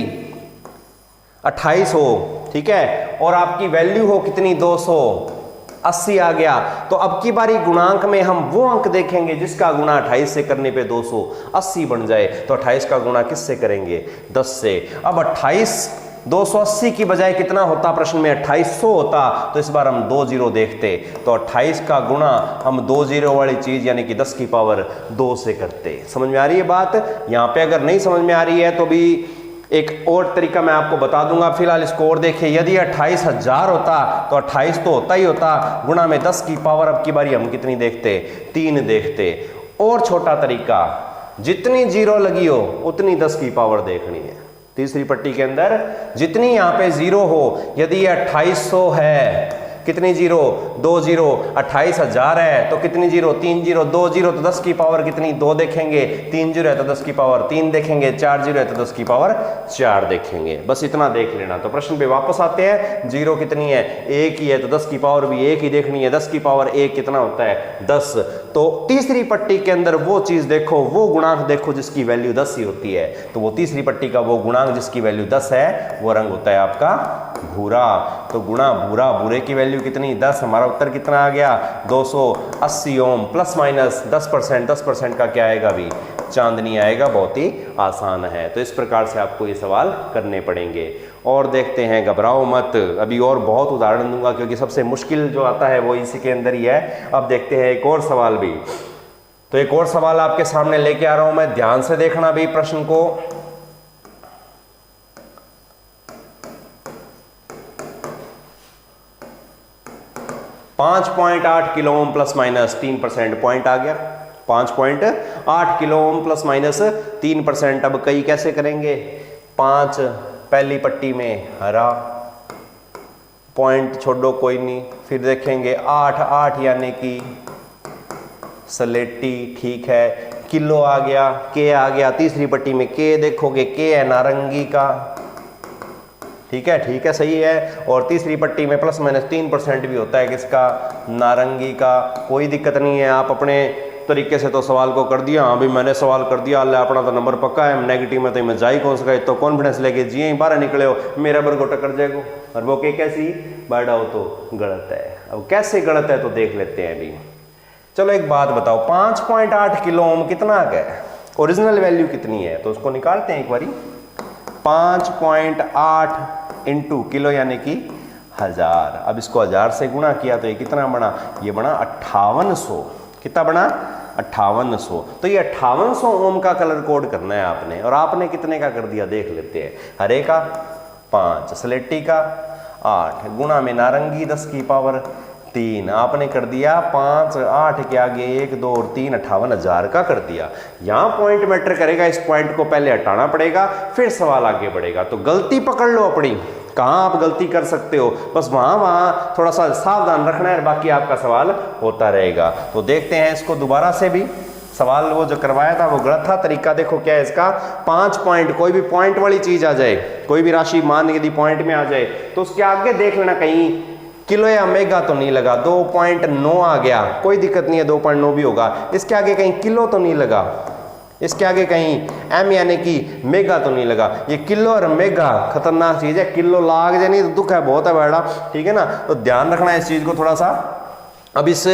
S1: 28 हो, ठीक है, और आपकी वैल्यू हो कितनी, 280 आ गया, तो अब की बारी गुणांक में हम वो अंक देखेंगे जिसका गुणा 28 से करने पे 280 बन जाए। तो 28 का गुणा किससे करेंगे, 10 से। अब 28 280 की बजाय कितना होता, प्रश्न में 2800 होता, तो इस बार हम 2 0 देखते, तो 28 का गुणा हम 2 0 वाली चीज यानी कि 10 की पावर 2 से करते। समझ में आ रही है बात। यहां पे अगर नहीं समझ में आ रही है तो भी एक और तरीका मैं आपको बता दूंगा, फिलहाल इसको और देखिए। यदि 28,000 होता तो 28 तो होता ही होता, गुणा में 10 की पावर अब की बारी हम कितनी देखते, 3 देखते। और छोटा तरीका, जितनी 0 लगी हो उतनी 10 की पावर देखनी है। तीसरी पट्टी के अंदर जितनी यहां पे 0 हो, यदि 2800 है, कितनी 0, 2 0, 28,000 है तो कितनी 0, 3 0, 2 0, तो 10 की पावर कितनी, 2 देखेंगे, 3 0 है तो 10 की पावर 3 देखेंगे, 4 0 है तो 10 की पावर 4 देखेंगे। बस इतना देख लेना। तो प्रश्न पे वापस आते हैं, 0 कितनी है, 1 ही है, तो 10 की पावर भी 1 ही देखनी है। 10 की पावर 1 कितना होता है, 10। तो तीसरी पट्टी के अंदर वो चीज देखो, वो गुणांक देखो जिसकी वैल्यू 10 ही होती है। तो वो तीसरी पट्टी का वो गुणांक जिसकी वैल्यू 10 है वो रंग होता है आपका भूरा। तो गुणा भूरा, भूरे की वैल्यू कितनी, 10। हमारा उत्तर कितना आ गया, 280 ओम प्लस माइनस 10%। 10% का क्या आएगा भी, चांदनी आएगा। बहुत ही आसान है। तो इस प्रकार से आपको ये सवाल करने पड़ेंगे। और देखते हैं, घबराओ मत, अभी और बहुत उदाहरण दूंगा क्योंकि सबसे मुश्किल जो आता है वो इसी के अंदर ही है। अब देखते हैं एक और सवाल भी। तो एक और सवाल आपके सामने लेके आ रहा हूं मैं, ध्यान से देखना भी प्रश्न को। 5.8 kilo ohm plus minus 3% point आ गया। 5.8 किलो ओम प्लस माइनस 3%। अब कई कैसे करेंगे? 5 पहली पट्टी में हरा, पॉइंट छोड़ो कोई नहीं, फिर देखेंगे 8 यानी कि स्लेटी, ठीक है। किलो आ गया, के आ गया, तीसरी पट्टी में के देखोगे, के है नारंगी का, ठीक है सही है। और तीसरी पट्टी में प्लस माइनस 3% भी होता है किसका? नारंगी का। कोई दिक्कत नहीं है, आप अपने तरीके से तो सवाल को कर दिया। हाँ भाई मैंने सवाल कर दिया, अल्लाह अपना तो नंबर पक्का है, नेगेटिव में तो मैं जा ही कौन सका, तो कॉन्फिडेंस लेके जिए बाहर निकले हो, मेरा बरगो टक्कर जाएगा। और वो के कैसी बड़ा हो तो गलत है। अब कैसे गलत है तो देख लेते हैं अभी। चलो एक बात बताओ, 5.8 किलो ओम कितना आ गया? ओरिजिनल वैल्यू कितनी है? तो उसको निकालते हैं एक बारी। 5.8 इंटू किलो यानी कि 1000। अब इसको 1000 से गुणा किया तो ये कितना बना? ये बना 5800। कितना बना? 5800। तो ये 5800 ओम का कलर कोड करना है आपने। और आपने कितने का कर दिया देख लेते हैं। हरे का 5, स्लेटी का 8, गुणा में नारंगी 10 की पावर 3। आपने कर दिया 5, 8 के आगे 1, 2 और 3, 58,000 का कर दिया। यहां पॉइंट मैटर करेगा, इस पॉइंट को पहले हटाना पड़ेगा, फिर सवाल आगे बढ़ेगा। तो गलती पकड़ लो अपनी, कहां आप गलती कर सकते हो, बस वहां थोड़ा सा सावधान रखना है, बाकी आपका सवाल होता रहेगा। तो देखते हैं इसको दोबारा से भी। सवाल वो जो करवाया था वो गलत था। तरीका देखो क्या है इसका। 5 पॉइंट, कोई भी पॉइंट वाली चीज आ जाए, कोई भी राशि मान यदि पॉइंट में आ जाए तो उसके आगे देख लेना कहीं किलो या मेगा तो नहीं लगा। 2.9 आ गया, कोई दिक्कत नहीं है, 2.9 भी होगा। इसके आगे कहीं किलो तो नहीं लगा, इसके आगे कहीं एम यानी कि मेगा तो नहीं लगा। ये किलो और मेगा खतरनाक चीज है, किलो लाग जाए नहीं तो दुख है, बहुत है बेड़ा, ठीक है ना। तो ध्यान रखना है इस चीज को थोड़ा सा। अब इस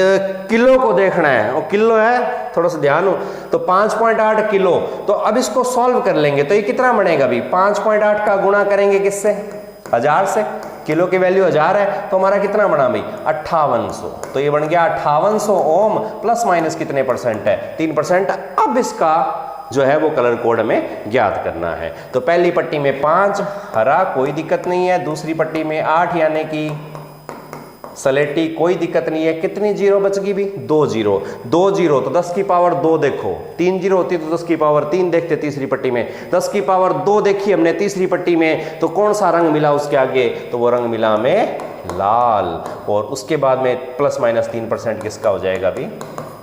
S1: किलो को देखना है, और किलो है, थोड़ा सा ध्यान हो। तो 5.8 किलो, तो अब इसको सॉल्व कर लेंगे तो ये कितना बनेगा भी? 5.8 का गुणा करेंगे किससे? 1000 से। किलो की वैल्यू 1000 है तो हमारा कितना बना भाई? 5800। तो ये बन गया 5800 ओम प्लस माइनस कितने परसेंट है? 3%। अब इसका जो है वो कलर कोड हमें ज्ञात करना है। तो पहली पट्टी में 5 हरा, कोई दिक्कत नहीं है। दूसरी पट्टी में 8 यानी कि स्लेटी, कोई दिक्कत नहीं है। कितनी जीरो बच गई भी? 2 जीरो। 2 जीरो तो 10 की पावर 2 देखो, 3 जीरो होती तो 10 की पावर 3 देखते तीसरी पट्टी में। 10 की पावर 2 देखी हमने तीसरी पट्टी में, तो कौन सा रंग मिला उसके आगे? तो वो रंग मिला हमें लाल। और उसके बाद में प्लस माइनस 3% किसका हो जाएगा भी?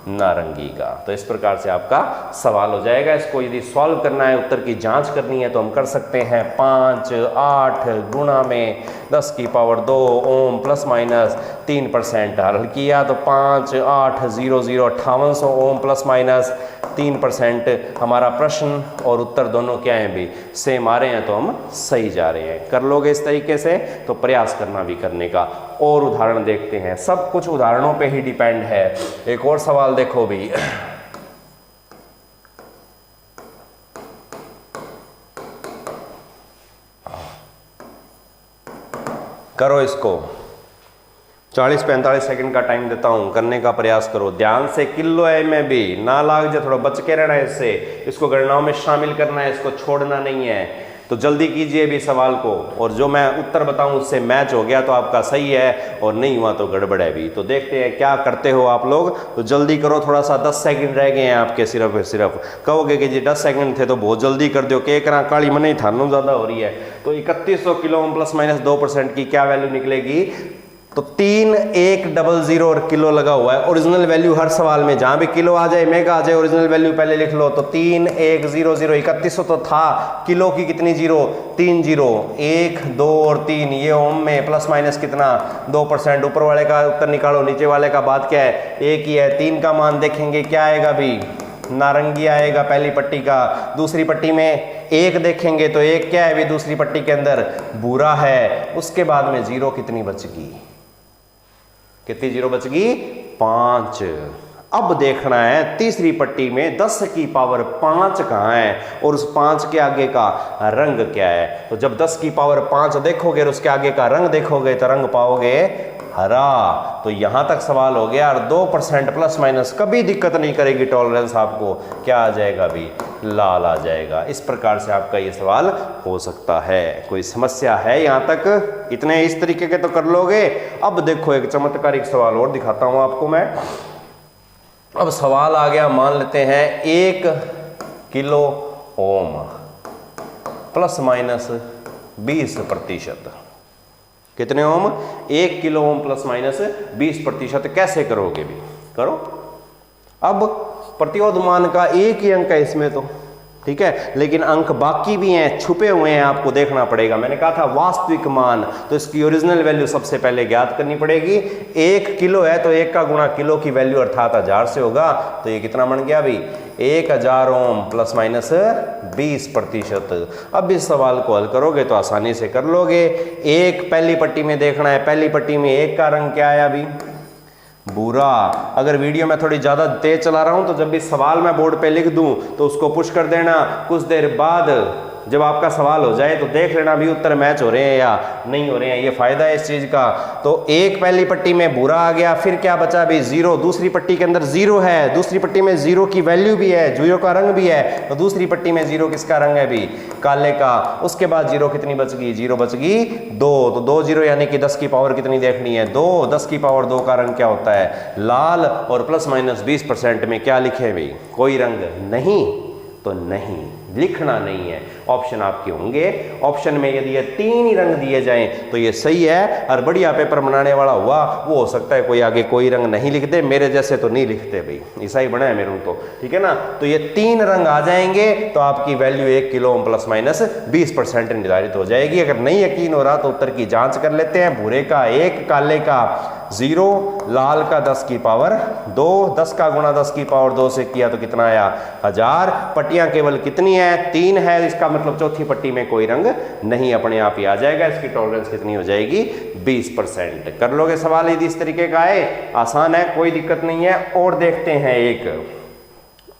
S1: नारंगी का। तो इस प्रकार से आपका सवाल हो जाएगा। इसको यदि सॉल्व करना है, उत्तर की जांच करनी है तो हम कर सकते हैं। 5, 8 गुणा में 10 की पावर 2 ओम प्लस माइनस 3%। हल किया तो 5, 8, 0, 0, 5800 ओम प्लस माइनस 3%। हमारा प्रश्न और उत्तर दोनों क्या हैं भी? सेम आ रहे हैं, तो हम सही जा रहे हैं। कर लोगे इस तरीके से तो प्रयास करना भी करने का। और उदाहरण देखते हैं, सब कुछ उदाहरणों पे ही डिपेंड है। एक और सवाल देखो भी। करो इसको, 40-45 सेकंड का टाइम देता हूं, करने का प्रयास करो ध्यान से। किलो है में भी ना लाग जाए, थोड़ा बच के रहना है इससे। इसको गणनाओं में शामिल करना है, इसको छोड़ना नहीं है। तो जल्दी कीजिए भी सवाल को, और जो मैं उत्तर बताऊं उससे मैच हो गया तो आपका सही है, और नहीं हुआ तो गड़बड़ है भी। तो देखते हैं क्या करते हो आप लोग। तो जल्दी करो, थोड़ा सा 10 सेकंड रह गए हैं आपके। सिर्फ कहोगे कि जी 10 सेकंड थे तो बहुत जल्दी कर दो, के करा काली मन ही थानों ज़्यादा हो रही है। तो 3100 किलो प्लस माइनस 2% की क्या वैल्यू निकलेगी? तो 3100 और किलो लगा हुआ है। ओरिजिनल वैल्यू हर सवाल में जहां भी किलो आ जाए, मेगा आ जाए, ओरिजिनल वैल्यू पहले लिख लो। तो 3100, 3100 तो था, किलो की कितनी जीरो? 3 जीरो, 1, 2 और 3। ये ओम में प्लस माइनस कितना? 2%। ऊपर वाले का उत्तर निकालो, नीचे वाले का बात क्या है? 1 ही है। 3 का मान देखेंगे, क्या आएगा भी? नारंगी आएगा पहली पट्टी का। दूसरी पट्टी में 1 देखेंगे तो 1 क्या है भी? दूसरी पट्टी के अंदर भूरा है। उसके बाद में जीरो कितनी बचगी? कितनी जीरो बचगी? 5। अब देखना है तीसरी पट्टी में 10 की पावर 5 कहाँ है, और उस 5 के आगे का रंग क्या है। तो जब 10 की पावर 5 देखोगे और उसके आगे का रंग देखोगे तो रंग पाओगे हरा। तो यहां तक सवाल हो गया। और 2% प्लस माइनस कभी दिक्कत नहीं करेगी टॉलरेंस आपको। क्या आ जाएगा भी? लाल आ जाएगा। इस प्रकार से आपका ये सवाल हो सकता है। कोई समस्या है यहाँ तक? इतने इस तरीके के तो कर लोगे। अब देखो एक चमत्कारिक सवाल और दिखाता हूं आपको मैं। अब सवाल आ गया, मान लेते हैं 1 किलो ओम प्लस माइनस 20%। कितने ओम? 1 किलो ओम प्लस माइनस 20%। कैसे करोगे भी करो। अब प्रतिरोध मान का एक ही अंक है इसमें तो, ठीक है, लेकिन अंक बाकी भी हैं, छुपे हुए हैं, आपको देखना पड़ेगा। मैंने कहा था वास्तविक मान, तो इसकी ओरिजिनल वैल्यू सबसे पहले ज्ञात करनी पड़ेगी। 1 किलो है तो 1 का गुणा किलो की वैल्यू अर्थात 1000 से होगा। तो ये कितना बन गया भाई? 1000 ओम प्लस माइनस 20%। अब इस सवाल को हल करोगे तो आसानी से कर लोगे। एक पहली पट्टी में देखना है, पहली पट्टी में 1 का रंग क्या आया अभी? भूरा। अगर वीडियो में थोड़ी ज़्यादा तेज चला रहा हूं तो जब भी सवाल मैं बोर्ड पे लिख दूं तो उसको पुश कर देना। कुछ देर बाद जब आपका सवाल हो जाए तो देख लेना भी उत्तर मैच हो रहे हैं या नहीं हो रहे हैं। ये फायदा है इस चीज़ का। तो एक पहली पट्टी में भूरा आ गया, फिर क्या बचा भी? 0। दूसरी पट्टी के अंदर 0 है, दूसरी पट्टी में 0 की वैल्यू भी है, 0 का रंग भी है। तो दूसरी पट्टी में 0 किसका रंग है भी? काले का। उसके बाद 0 कितनी बच गई? 0 बच गई 2। तो 2 0 यानी कि 10 की पावर कितनी देखनी है? 2। 10 की पावर 2 का रंग क्या होता है? लाल। और प्लस माइनस 20% में क्या लिखे भाई? कोई रंग नहीं, तो नहीं लिखना नहीं है। ऑप्शन आपके होंगे। ऑप्शन में यदि ये 3 ही रंग दिए जाएं तो ये सही है। और बढ़िया पेपर बनाने वाला हुआ वो हो सकता है कोई आगे कोई रंग नहीं लिख दे, मेरे जैसे तो नहीं लिखते भाई, ऐसा ही बना है मेरे तो, ठीक है ना। तो ये 3 रंग आ जाएंगे तो आपकी value 1 kilo ohm plus minus 20% निर्धारित हो जाएगी। अगर नहीं यकीन हो रहा तो उत्तर की जांच कर लेते हैं। भूरे का 1, काले का 0, लाल का 10 की पावर 2, 10 का गुणा 10 की पावर 2 से किया तो कितना आया? 1000। पट्टियां केवल कितनी है? 3 है। इसका मतलब चौथी पट्टी में कोई रंग नहीं, अपने आप ही आ जाएगा। इसकी टॉलरेंस कितनी हो जाएगी? 20%। कर लोगे सवाल यदि इस तरीके का है? आसान है, कोई दिक्कत नहीं है। और देखते हैं एक,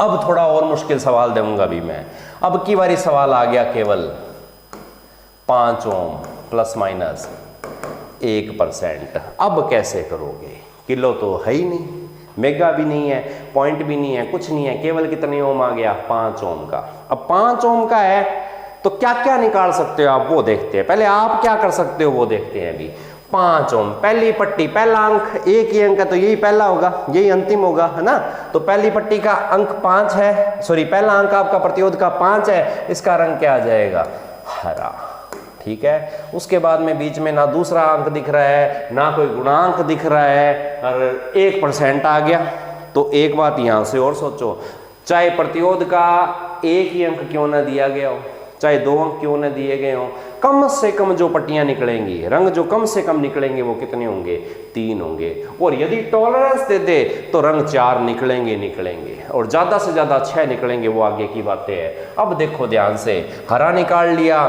S1: अब थोड़ा और मुश्किल सवाल दूंगा भी मैं। अब की बारी सवाल आ गया केवल 5 ओम प्लस माइनस 1%। अब कैसे करोगे? किलो तो है ही नहीं, मेगा भी नहीं है, पॉइंट भी नहीं है, कुछ नहीं है, केवल कितने ओम आ गया? 5 ओम का। अब 5 ओम का है तो क्या क्या निकाल सकते हो आप वो देखते हैं। पहले आप क्या कर सकते हो वो देखते हैं अभी। 5 ओम पहली पट्टी, पहला अंक, एक ही अंक है तो यही पहला होगा, यही अंतिम होगा, है ना। तो पहली पट्टी का अंक 5 है, सॉरी पहला अंक आपका प्रतिरोध का 5 है, इसका रंग क्या आ जाएगा? हरा, ठीक है। उसके बाद में बीच में ना दूसरा अंक दिख रहा है ना कोई गुणांक दिख रहा है और 1% आ गया। तो एक बात यहां से और सोचो, चाहे प्रतिरोध का एक ही अंक क्यों ना दिया गया हो, चाहे 2 अंक क्यों ना दिए गए हो, कम से कम जो पट्टियां निकलेंगी, रंग जो कम से कम निकलेंगे वो कितने होंगे? 3 होंगे। और यदि टॉलरेंस दे दे तो रंग 4 निकलेंगे और ज्यादा से ज्यादा 6 निकलेंगे, वो आगे की बातें हैं। अब देखो ध्यान से, हरा निकाल लिया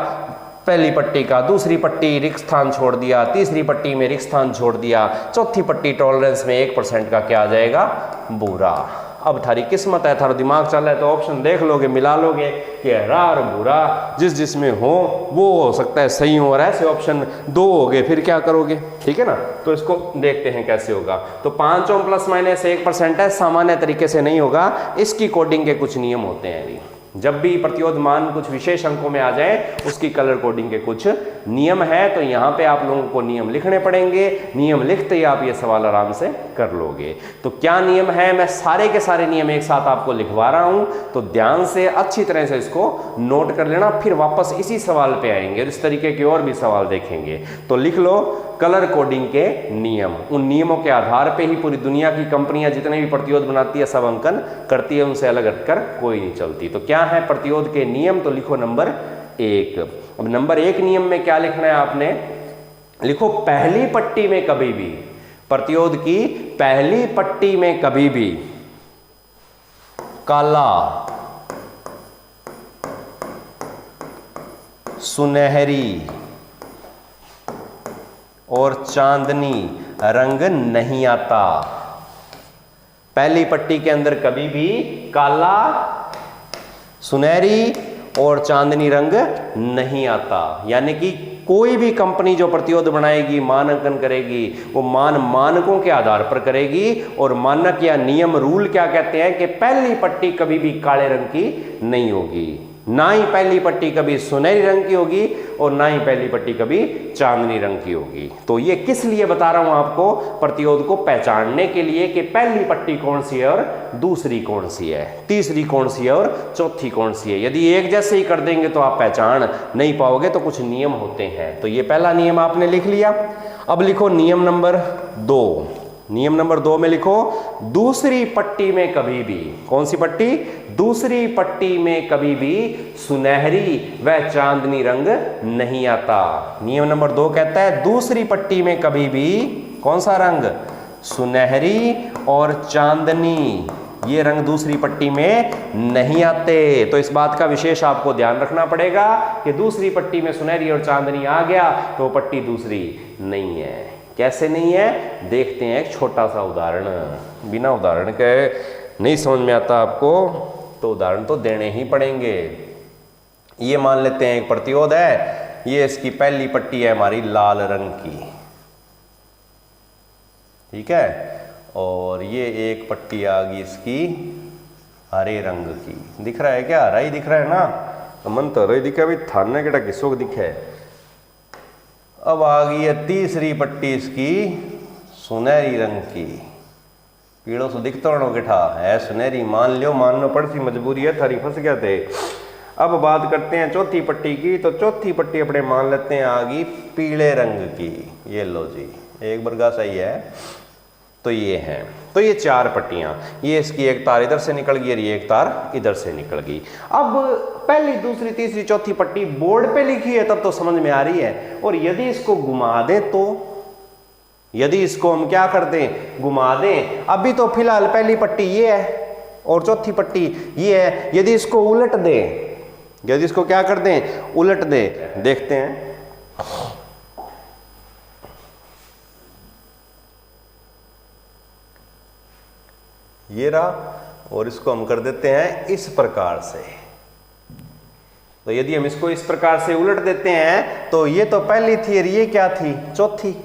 S1: पहली पट्टी का, दूसरी पट्टी रिक्त स्थान छोड़ दिया, तीसरी पट्टी में रिक्त स्थान छोड़ दिया, चौथी पट्टी टॉलरेंस में 1% का क्या आ जाएगा? भूरा। अब थारी किस्मत है, थारा दिमाग चल रहा है तो ऑप्शन देख लोगे, मिला लोगे कि हरा और भूरा जिसमें हो वो हो सकता है सही हो, और ऐसे ऑप्शन 2 हो गए, फिर क्या करोगे? ठीक है ना। तो इसको देखते हैं कैसे होगा। तो 5 ओम प्लस माइनस 1% है, सामान्य तरीके से नहीं होगा, इसकी कोडिंग के कुछ नियम होते हैं। जब भी प्रतिरोध मान कुछ विशेष अंकों में आ जाए उसकी कलर कोडिंग के कुछ नियम है, तो यहाँ पे आप लोगों को नियम लिखने पड़ेंगे। नियम लिखते ही आप ये सवाल आराम से कर लोगे। तो क्या नियम है, मैं सारे के सारे नियम एक साथ आपको लिखवा रहा हूं, तो ध्यान से अच्छी तरह से इसको नोट कर लेना। फिर वापस इसी सवाल पे आएंगे और इस तरीके के और भी सवाल देखेंगे। तो लिख लो कलर कोडिंग के नियम। उन नियमों के आधार पे ही पूरी दुनिया की कंपनियां जितने भी प्रतिरोध बनाती है सब अंकन करती है, उनसे अलग हटकर कोई नहीं चलती। तो क्या है प्रतिरोध के नियम? तो लिखो नंबर 1। अब नंबर 1 नियम में क्या लिखना है आपने? लिखो पहली पट्टी में कभी भी, प्रतिरोध की पहली पट्टी में कभी भी काला, सुनहरी और चांदनी रंग नहीं आता। पहली पट्टी के अंदर कभी भी काला, सुनहरी और चांदनी रंग नहीं आता। यानी कि कोई भी कंपनी जो प्रतिरोध बनाएगी, मानकन करेगी, वो मानकों के आधार पर करेगी। और मानक या नियम रूल क्या कहते हैं कि पहली पट्टी कभी भी काले रंग की नहीं होगी, ना ही पहली पट्टी कभी सुनहरी रंग की होगी और ना ही पहली पट्टी कभी चांदनी रंग की होगी। तो ये किस लिए बता रहा हूं आपको, प्रतिरोध को पहचानने के लिए कि पहली पट्टी कौन सी है और दूसरी कौन सी है, तीसरी कौन सी है और चौथी कौन सी है। यदि एक जैसे ही कर देंगे तो आप पहचान नहीं पाओगे, तो कुछ नियम होते हैं। तो ये पहला नियम आपने लिख लिया। अब लिखो नियम नंबर 2। नियम नंबर 2 में लिखो, दूसरी पट्टी में कभी भी, कौन सी पट्टी, दूसरी पट्टी में कभी भी सुनहरी व चांदनी रंग नहीं आता। नियम नंबर 2 कहता है दूसरी पट्टी में कभी भी कौन सा रंग, सुनहरी और चांदनी, ये रंग दूसरी पट्टी में नहीं आते। तो इस बात का विशेष आपको ध्यान रखना पड़ेगा कि दूसरी पट्टी में सुनहरी और चांदनी आ गया तो पट्टी दूसरी नहीं है। कैसे नहीं है, देखते हैं एक छोटा सा उदाहरण। बिना उदाहरण के नहीं समझ में आता आपको, तो उदाहरण तो देने ही पड़ेंगे। ये मान लेते हैं एक प्रतिरोध है, ये इसकी पहली पट्टी है हमारी लाल रंग की, ठीक है, और ये एक पट्टी आ गई इसकी हरे रंग की। दिख रहा है क्या, हरा ही दिख रहा है ना, तो मन तो हरा ही दिखा, भाई थाने केटा किसको दिखे। अब आ गई है तीसरी पट्टी इसकी सुनहरी रंग की, पीड़ों से दिखता ठा है सुनहरी, मान लो, मानना पड़ती मजबूरी है, थारी फंस गया थे। अब बात करते हैं चौथी पट्टी की, तो चौथी पट्टी अपने मान लेते हैं आ गई पीले रंग की। ये लो जी, एक बरगा सही है। तो ये है, तो ये 4 पट्टियां, ये इसकी एक तार इधर से निकल गई और ये एक तार इधर से निकल गई। अब पहली, दूसरी, तीसरी, चौथी पट्टी बोर्ड पे लिखी है तब तो समझ में आ रही है, और यदि इसको घुमा दें तो, यदि इसको हम क्या कर दें, घुमा दें, अभी तो फिलहाल पहली पट्टी ये है और चौथी पट्टी ये है, यदि इसको उलट दें, यदि इसको क्या कर दें, उलट दें, देखते हैं। ये रहा, और इसको हम कर देते हैं इस प्रकार से। तो यदि हम इसको इस प्रकार से उलट देते हैं तो ये तो पहली थी और ये क्या थी, चौथी,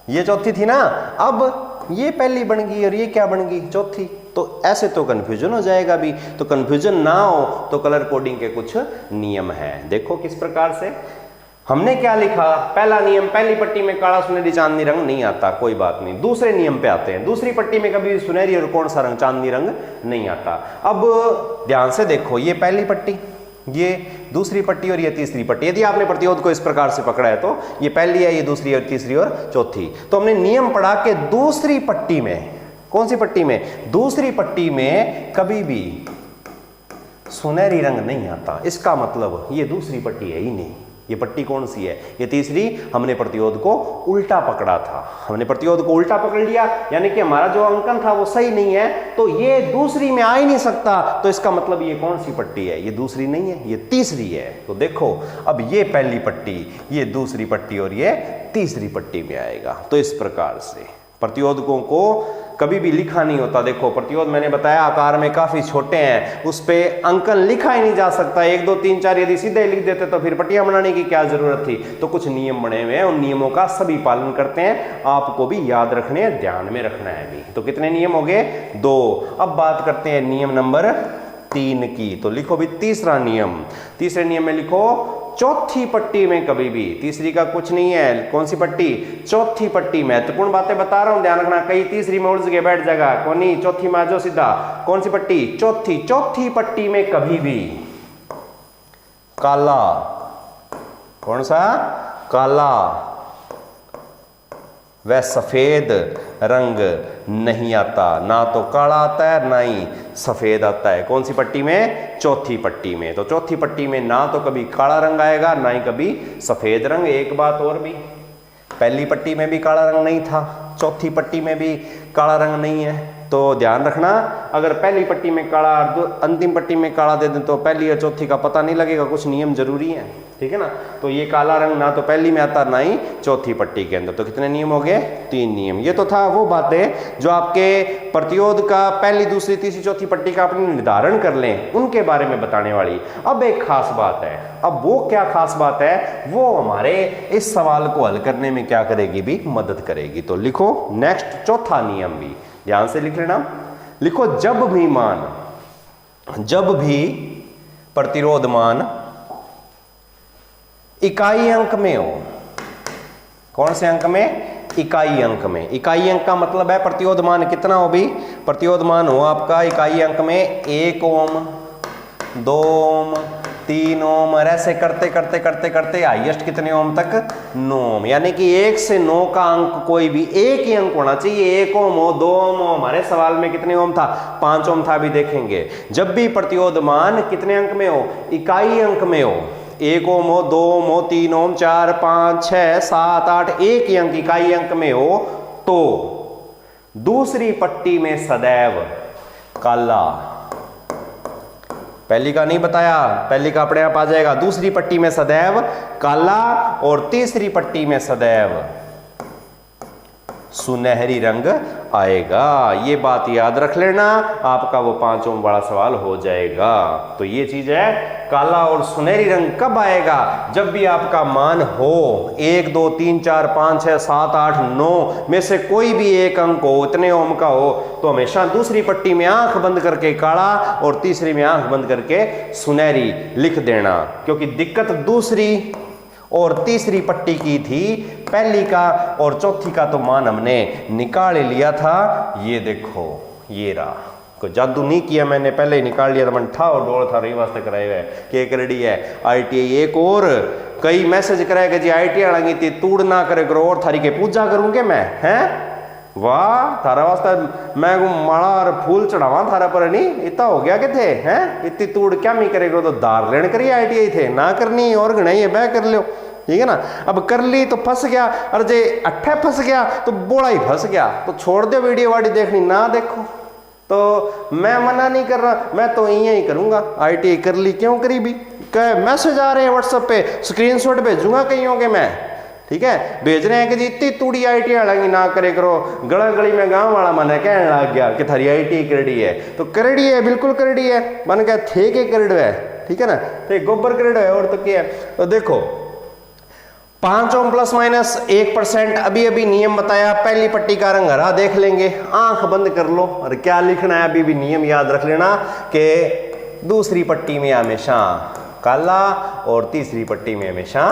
S1: ये चौथी थी ना, अब ये पहली बन गई और ये क्या बन गई, चौथी। तो ऐसे तो कंफ्यूजन हो जाएगा भी, तो कंफ्यूजन ना हो तो कलर कोडिंग के कुछ नियम हैं। देखो किस प्रकार से हमने क्या लिखा, पहला नियम, पहली पट्टी में काला सुनहरी चांदनी रंग नहीं आता, कोई बात नहीं। दूसरे नियम पे आते हैं, दूसरी पट्टी में कभी सुनहरी और कौन सा रंग, चांदनी रंग नहीं आता। अब ध्यान से देखो, ये पहली पट्टी, ये दूसरी पट्टी और ये तीसरी पट्टी। यदि आपने प्रतिरोध को इस प्रकार से पकड़ा है तो ये पहली है, ये दूसरी और तीसरी और चौथी। तो हमने नियम पढ़ा कि दूसरी पट्टी में, कौन सी पट्टी में, दूसरी पट्टी में कभी भी सुनहरी रंग नहीं आता। इसका मतलब ये दूसरी पट्टी है ही नहीं। ये पट्टी कौन सी है, ये तीसरी। हमने प्रतिरोध को उल्टा पकड़ा था, हमने प्रतिरोध को उल्टा पकड़ लिया, यानी कि हमारा जो अंकन था वो सही नहीं है, तो ये दूसरी में आ ही नहीं सकता। तो इसका मतलब ये कौन सी पट्टी है, ये दूसरी नहीं है, ये तीसरी है। तो देखो अब ये पहली पट्टी, ये दूसरी पट्टी और ये तीसरी पट्टी में आएगा। तो इस प्रकार से प्रतिरोधकों को कभी भी लिखा नहीं होता। देखो प्रतिरोध मैंने बताया आकार में काफी छोटे हैं, उस पे अंकन लिखा ही नहीं जा सकता। 1 2 3 4 यदि सीधे लिख देते तो फिर पट्टियां बनाने की क्या जरूरत थी। तो कुछ नियम बने हुए हैं, उन नियमों का सभी पालन करते हैं, आपको भी याद रखने हैं, ध्यान में रखना है भी। तो कितने नियम हो गए, 2। अब बात करते हैं नियम नंबर 3 की। तो लिखो भी तीसरा नियम, तीसरे नियम में लिखो चौथी पट्टी में कभी भी, तीसरी का कुछ नहीं है, कौन सी पट्टी, चौथी पट्टी। महत्वपूर्ण बातें बता रहा हूं, ध्यान रखना, कई तीसरी में उलझ के बैठ जाएगा, कौन नहीं, चौथी में आ जाओ सीधा। कौन सी पट्टी, चौथी। चौथी पट्टी में कभी भी काला, कौन सा, काला वह सफेद रंग नहीं आता। ना तो काला आता है ना ही सफेद आता है। कौन सी पट्टी में, चौथी पट्टी में। तो चौथी पट्टी में ना तो कभी काला रंग आएगा ना ही कभी सफेद रंग। एक बात और भी, पहली पट्टी में भी काला रंग नहीं था, चौथी पट्टी में भी काला रंग नहीं है। तो ध्यान रखना, अगर पहली पट्टी में काला और अंतिम पट्टी में काला दे दें तो पहली और चौथी का पता नहीं लगेगा। कुछ नियम जरूरी है, ठीक है ना। तो ये काला रंग ना तो पहली में आता ना ही चौथी पट्टी के अंदर। तो कितने नियम हो गए, 3 नियम। ये तो था वो बातें जो आपके प्रतिरोध का पहली, दूसरी, तीसरी, चौथी पट्टी का अपने निर्धारण कर लें, उनके बारे में बताने वाली। अब एक खास बात है, अब वो क्या खास बात है, वो हमारे इस सवाल को हल करने में क्या करेगी भी, मदद करेगी। तो लिखो नेक्स्ट चौथा नियम भी ध्यान से लिख लेना। लिखो जब भी मान, जब भी प्रतिरोध मान इकाई अंक में हो। कौन से अंक में? इकाई अंक में। इकाई अंक का मतलब है प्रतिरोध मान कितना हो भी? प्रतिरोध मान हो आपका इकाई अंक में 1 ओम, 2 ओम, 3 ओम, और ऐसे करते करते करते करते हाईएस्ट कितने ओम तक? 9 ओम। यानी कि 1 से 9 का अंक कोई भी एक ही अंक होना चाहिए। 1 ओम हो, 2 ओम हो। हमारे सवाल में कितने ओम था? 5 ओम था। भी देखेंगे जब भी प्रतिरोध मान कितने अंक में हो? इकाई अंक में हो। 1 ओम हो, 2 ओम हो, 3 ओम, 4, 5, 6, 7, 8, एक ही अंक इकाई अंक में हो तो दूसरी पट्टी में सदैव काला। पहली का नहीं बताया, पहली का अपने आप आ जाएगा। दूसरी पट्टी में सदैव काला और तीसरी पट्टी में सदैव सुनहरी रंग आएगा। ये बात याद रख लेना, आपका वो 5 ओम वाला सवाल हो जाएगा। तो ये चीज है, काला और सुनहरी रंग कब आएगा? जब भी आपका मान हो 1, 2, 3, 4, 5, 6, 7, 8, 9 में से कोई भी एक अंक हो, इतने ओम का हो, तो हमेशा दूसरी पट्टी में आंख बंद करके काला और तीसरी में आंख बंद करके सुनहरी लिख देना। क्योंकि दिक्कत दूसरी और तीसरी पट्टी की थी, पहली का और चौथी का तो मान हमने निकाल लिया था। ये देखो, ये रहा। कोई जादू नहीं किया मैंने, पहले ही निकाल लिया था। मन ठा और डोल था रही वास्ते कराए हुए के करेडी है ITI। एक और कई मैसेज कराएगा जी ITI आएंगी थी, तूड़ ना करे करो और थारी के पूजा करूंगे मैं, हैं? वाह, थारा वास्ते मैं माला और फूल चढ़ावा थारा पर नहीं, इतना हो गया कि थे, हैं? इतनी तूड़ क्या नहीं करेगा? तो दार लेने करिए ITI थे ना करनी और गणाई बह कर लो, ठीक है ना। अब कर ली तो फंस गया, और जे अट्ठे फंस गया तो बोला ही फंस गया। तो छोड़ दो वीडियो वाड़ी देखनी ना देखो। तो मैं मना नहीं कर रहा, मैं तो यही करूंगा। ITI कर ली, क्यों करी भी? कह मैसेज आ रहे हैं व्हाट्सएप पे, स्क्रीनशॉट भेजूंगा कईयों के मैं, ठीक है। भेज रहे हैं कि जी इतनी तूड़ी ITI वाला ना करे करो। गला गली में गांव वाला मन कहने लग गया कि थारी ITI करड़ी है। तो करड़ी है, बिल्कुल करड़ी है। मन कह थे के करड़ है, ठीक है ना, थे गोबर करड़ है और तो क्या है। तो देखो 5 ओम प्लस माइनस 1%। अभी अभी नियम बताया, पहली पट्टी का रंग हरा देख लेंगे, आंख बंद कर लो। और क्या लिखना है अभी भी नियम याद रख लेना कि दूसरी पट्टी में हमेशा काला और तीसरी पट्टी में हमेशा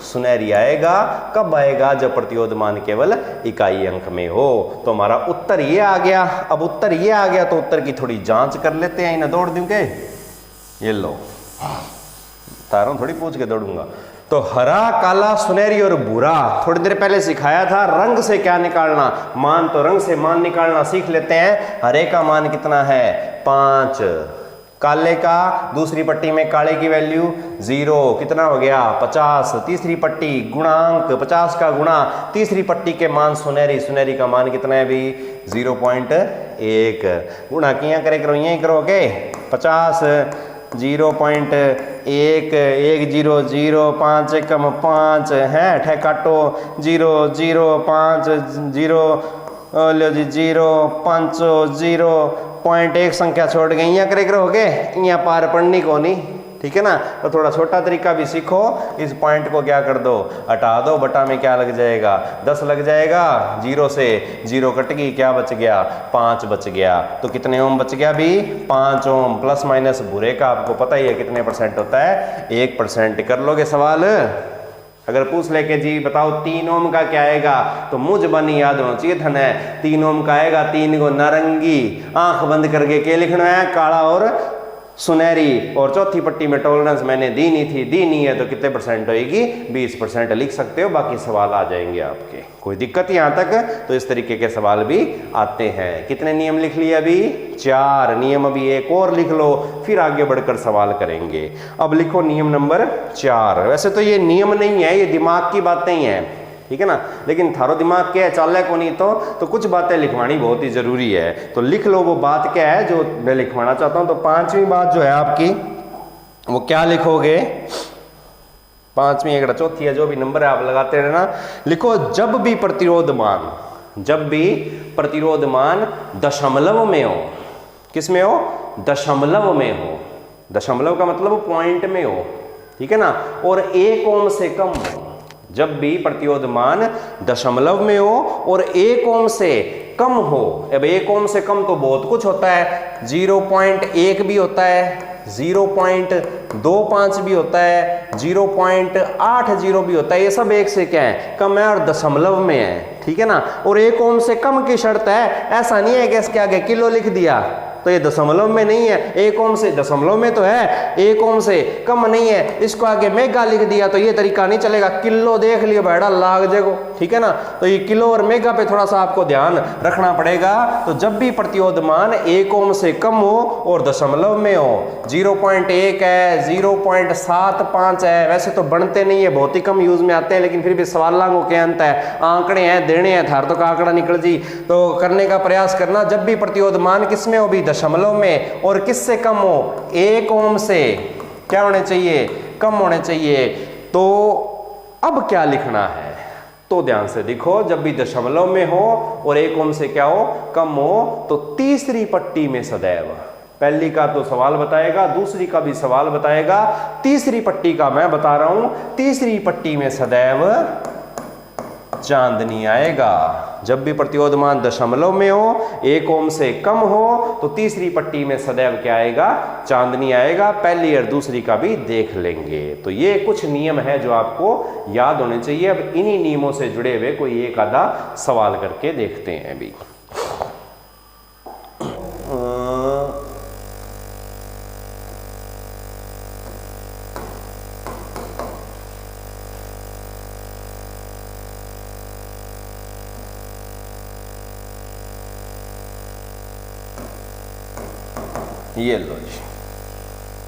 S1: सुनहरी आएगा। कब आएगा? जब प्रतिरोध मान केवल इकाई अंक में हो। तो हमारा उत्तर ये आ गया। अब उत्तर ये आ गया तो उत्तर की थोड़ी जांच कर लेते हैं। इन्हें दौड़ दूंगे, ये लो, तारों थोड़ी पूछ के दौड़ूंगा। तो हरा, काला, सुनहरी और भूरा थोड़ी देर पहले सिखाया था। रंग से क्या निकालना? मान। तो रंग से मान निकालना सीख लेते हैं। हरे का मान कितना है? 5। काले का दूसरी पट्टी में काले की वैल्यू 0, कितना हो गया? 50। तीसरी पट्टी गुणांक 50 का गुणा तीसरी पट्टी के मान सुनहरी, सुनहरी का मान कितना है भी? 0.1। गुणा किया करे करो, यही करोगे 50 0.1 1 0 0 5 एकम 5 है, ठे काटो 0 0 5 0 लो जी 0 5 0.1 संख्या छोड़ गई। यहाँ करे करोगे, यहाँ पार पढ़नी को नहीं, ठीक है ना। तो थोड़ा छोटा तरीका भी सीखो। इस पॉइंट को क्या कर दो? हटा दो। बटा में क्या लग जाएगा? 10 लग जाएगा। 0 से 0 कट गई, क्या बच गया? 5 बच गया। तो कितने ओम बच गया भी? 5 ओम। प्लस माइनस भूरे का आपको पता ही है कितने % होता है? 1%। कर लोगे सवाल? अगर पूछ ले के जी बताओ 3 ओम का क्या आएगा, तो मुझ बनी याद होना चाहिए धन है। 3 ओम का आएगा 3 को नारंगी, आंख बंद करके क्या लिखना है? काला और सुनहरी। और चौथी पट्टी में टॉलरेंस मैंने दी नहीं थी, दी नहीं है तो कितने % होगी? 20% लिख सकते हो। बाकी सवाल आ जाएंगे आपके, कोई दिक्कत यहाँ तक। तो इस तरीके के सवाल भी आते हैं। कितने नियम लिख लिए अभी? 4 नियम। अभी एक और लिख लो, फिर आगे बढ़कर सवाल करेंगे। अब लिखो नियम नंबर 4। वैसे तो ये नियम नहीं है, ये दिमाग की बातें ही हैं, ठीक है ना। लेकिन थारो दिमाग क्या है, चालक को नहीं तो कुछ बातें लिखवानी बहुत ही जरूरी है। तो लिख लो वो बात क्या है जो मैं लिखवाना चाहता हूं। तो 5वीं बात जो है आपकी, वो क्या लिखोगे? 5वीं एक चौथी है, जो भी नंबर है आप लगाते रहना। लिखो जब भी प्रतिरोध मान दशमलव में हो। किस में हो? दशमलव में हो। दशमलव का मतलब पॉइंट में हो, ठीक है ना। और 1 ओम से कम हो। जब भी प्रतिरोध मान दशमलव में हो और 1 ओम से कम हो। अब 1 ओम से कम तो बहुत कुछ होता है, 0.1 भी होता है, 0.25 भी होता है, 0.80 भी होता है, ये सब एक से क्या है, कम है और दशमलव में है, ठीक है ना। और 1 ओम से कम की शर्त है, ऐसा नहीं है कि इसके आगे किलो लिख दिया तो ये दशमलव में नहीं है, 1 ओम से दशमलव में तो है, 1 ओम से कम नहीं है, इसको आगे मेगा लिख दिया तो ये तरीका नहीं चलेगा। किलो देख लियो बेड़ा लाग जगो, ठीक है ना। तो ये किलो और मेगा पे थोड़ा सा आपको ध्यान रखना पड़ेगा। तो जब भी प्रतिरोध मान 1 ओम से कम हो और दशमलव में हो, 0.1 है, 0.75 है, वैसे तो बनते नहीं है, बहुत ही कम यूज में आते हैं, लेकिन फिर भी सवालों के अंत है, आंकड़े हैं, देने हैं, थार तो का आंकड़ा निकल जी, तो करने का प्रयास करना। जब भी प्रतिरोध मान किसमें हो भी, दशमलव में, और किससे कम हो, 1 ओम से क्या होने चाहिए, कम होने चाहिए। तो अब क्या लिखना है, तो ध्यान से देखो, जब भी दशमलव में हो और 1 ओम से क्या हो, कम हो, तो तीसरी पट्टी में सदैव, पहली का तो सवाल बताएगा, दूसरी का भी सवाल बताएगा, तीसरी पट्टी का मैं बता रहा हूं, तीसरी पट्टी में सदैव चांदनी आएगा। जब भी प्रतिरोध मान दशमलव में हो, 1 ओम से कम हो, तो तीसरी पट्टी में सदैव क्या आएगा, चांदनी आएगा। पहली और दूसरी का भी देख लेंगे। तो ये कुछ नियम है जो आपको याद होने चाहिए। अब इन्हीं नियमों से जुड़े हुए कोई एक आधा सवाल करके देखते हैं अभी। ये लो जी,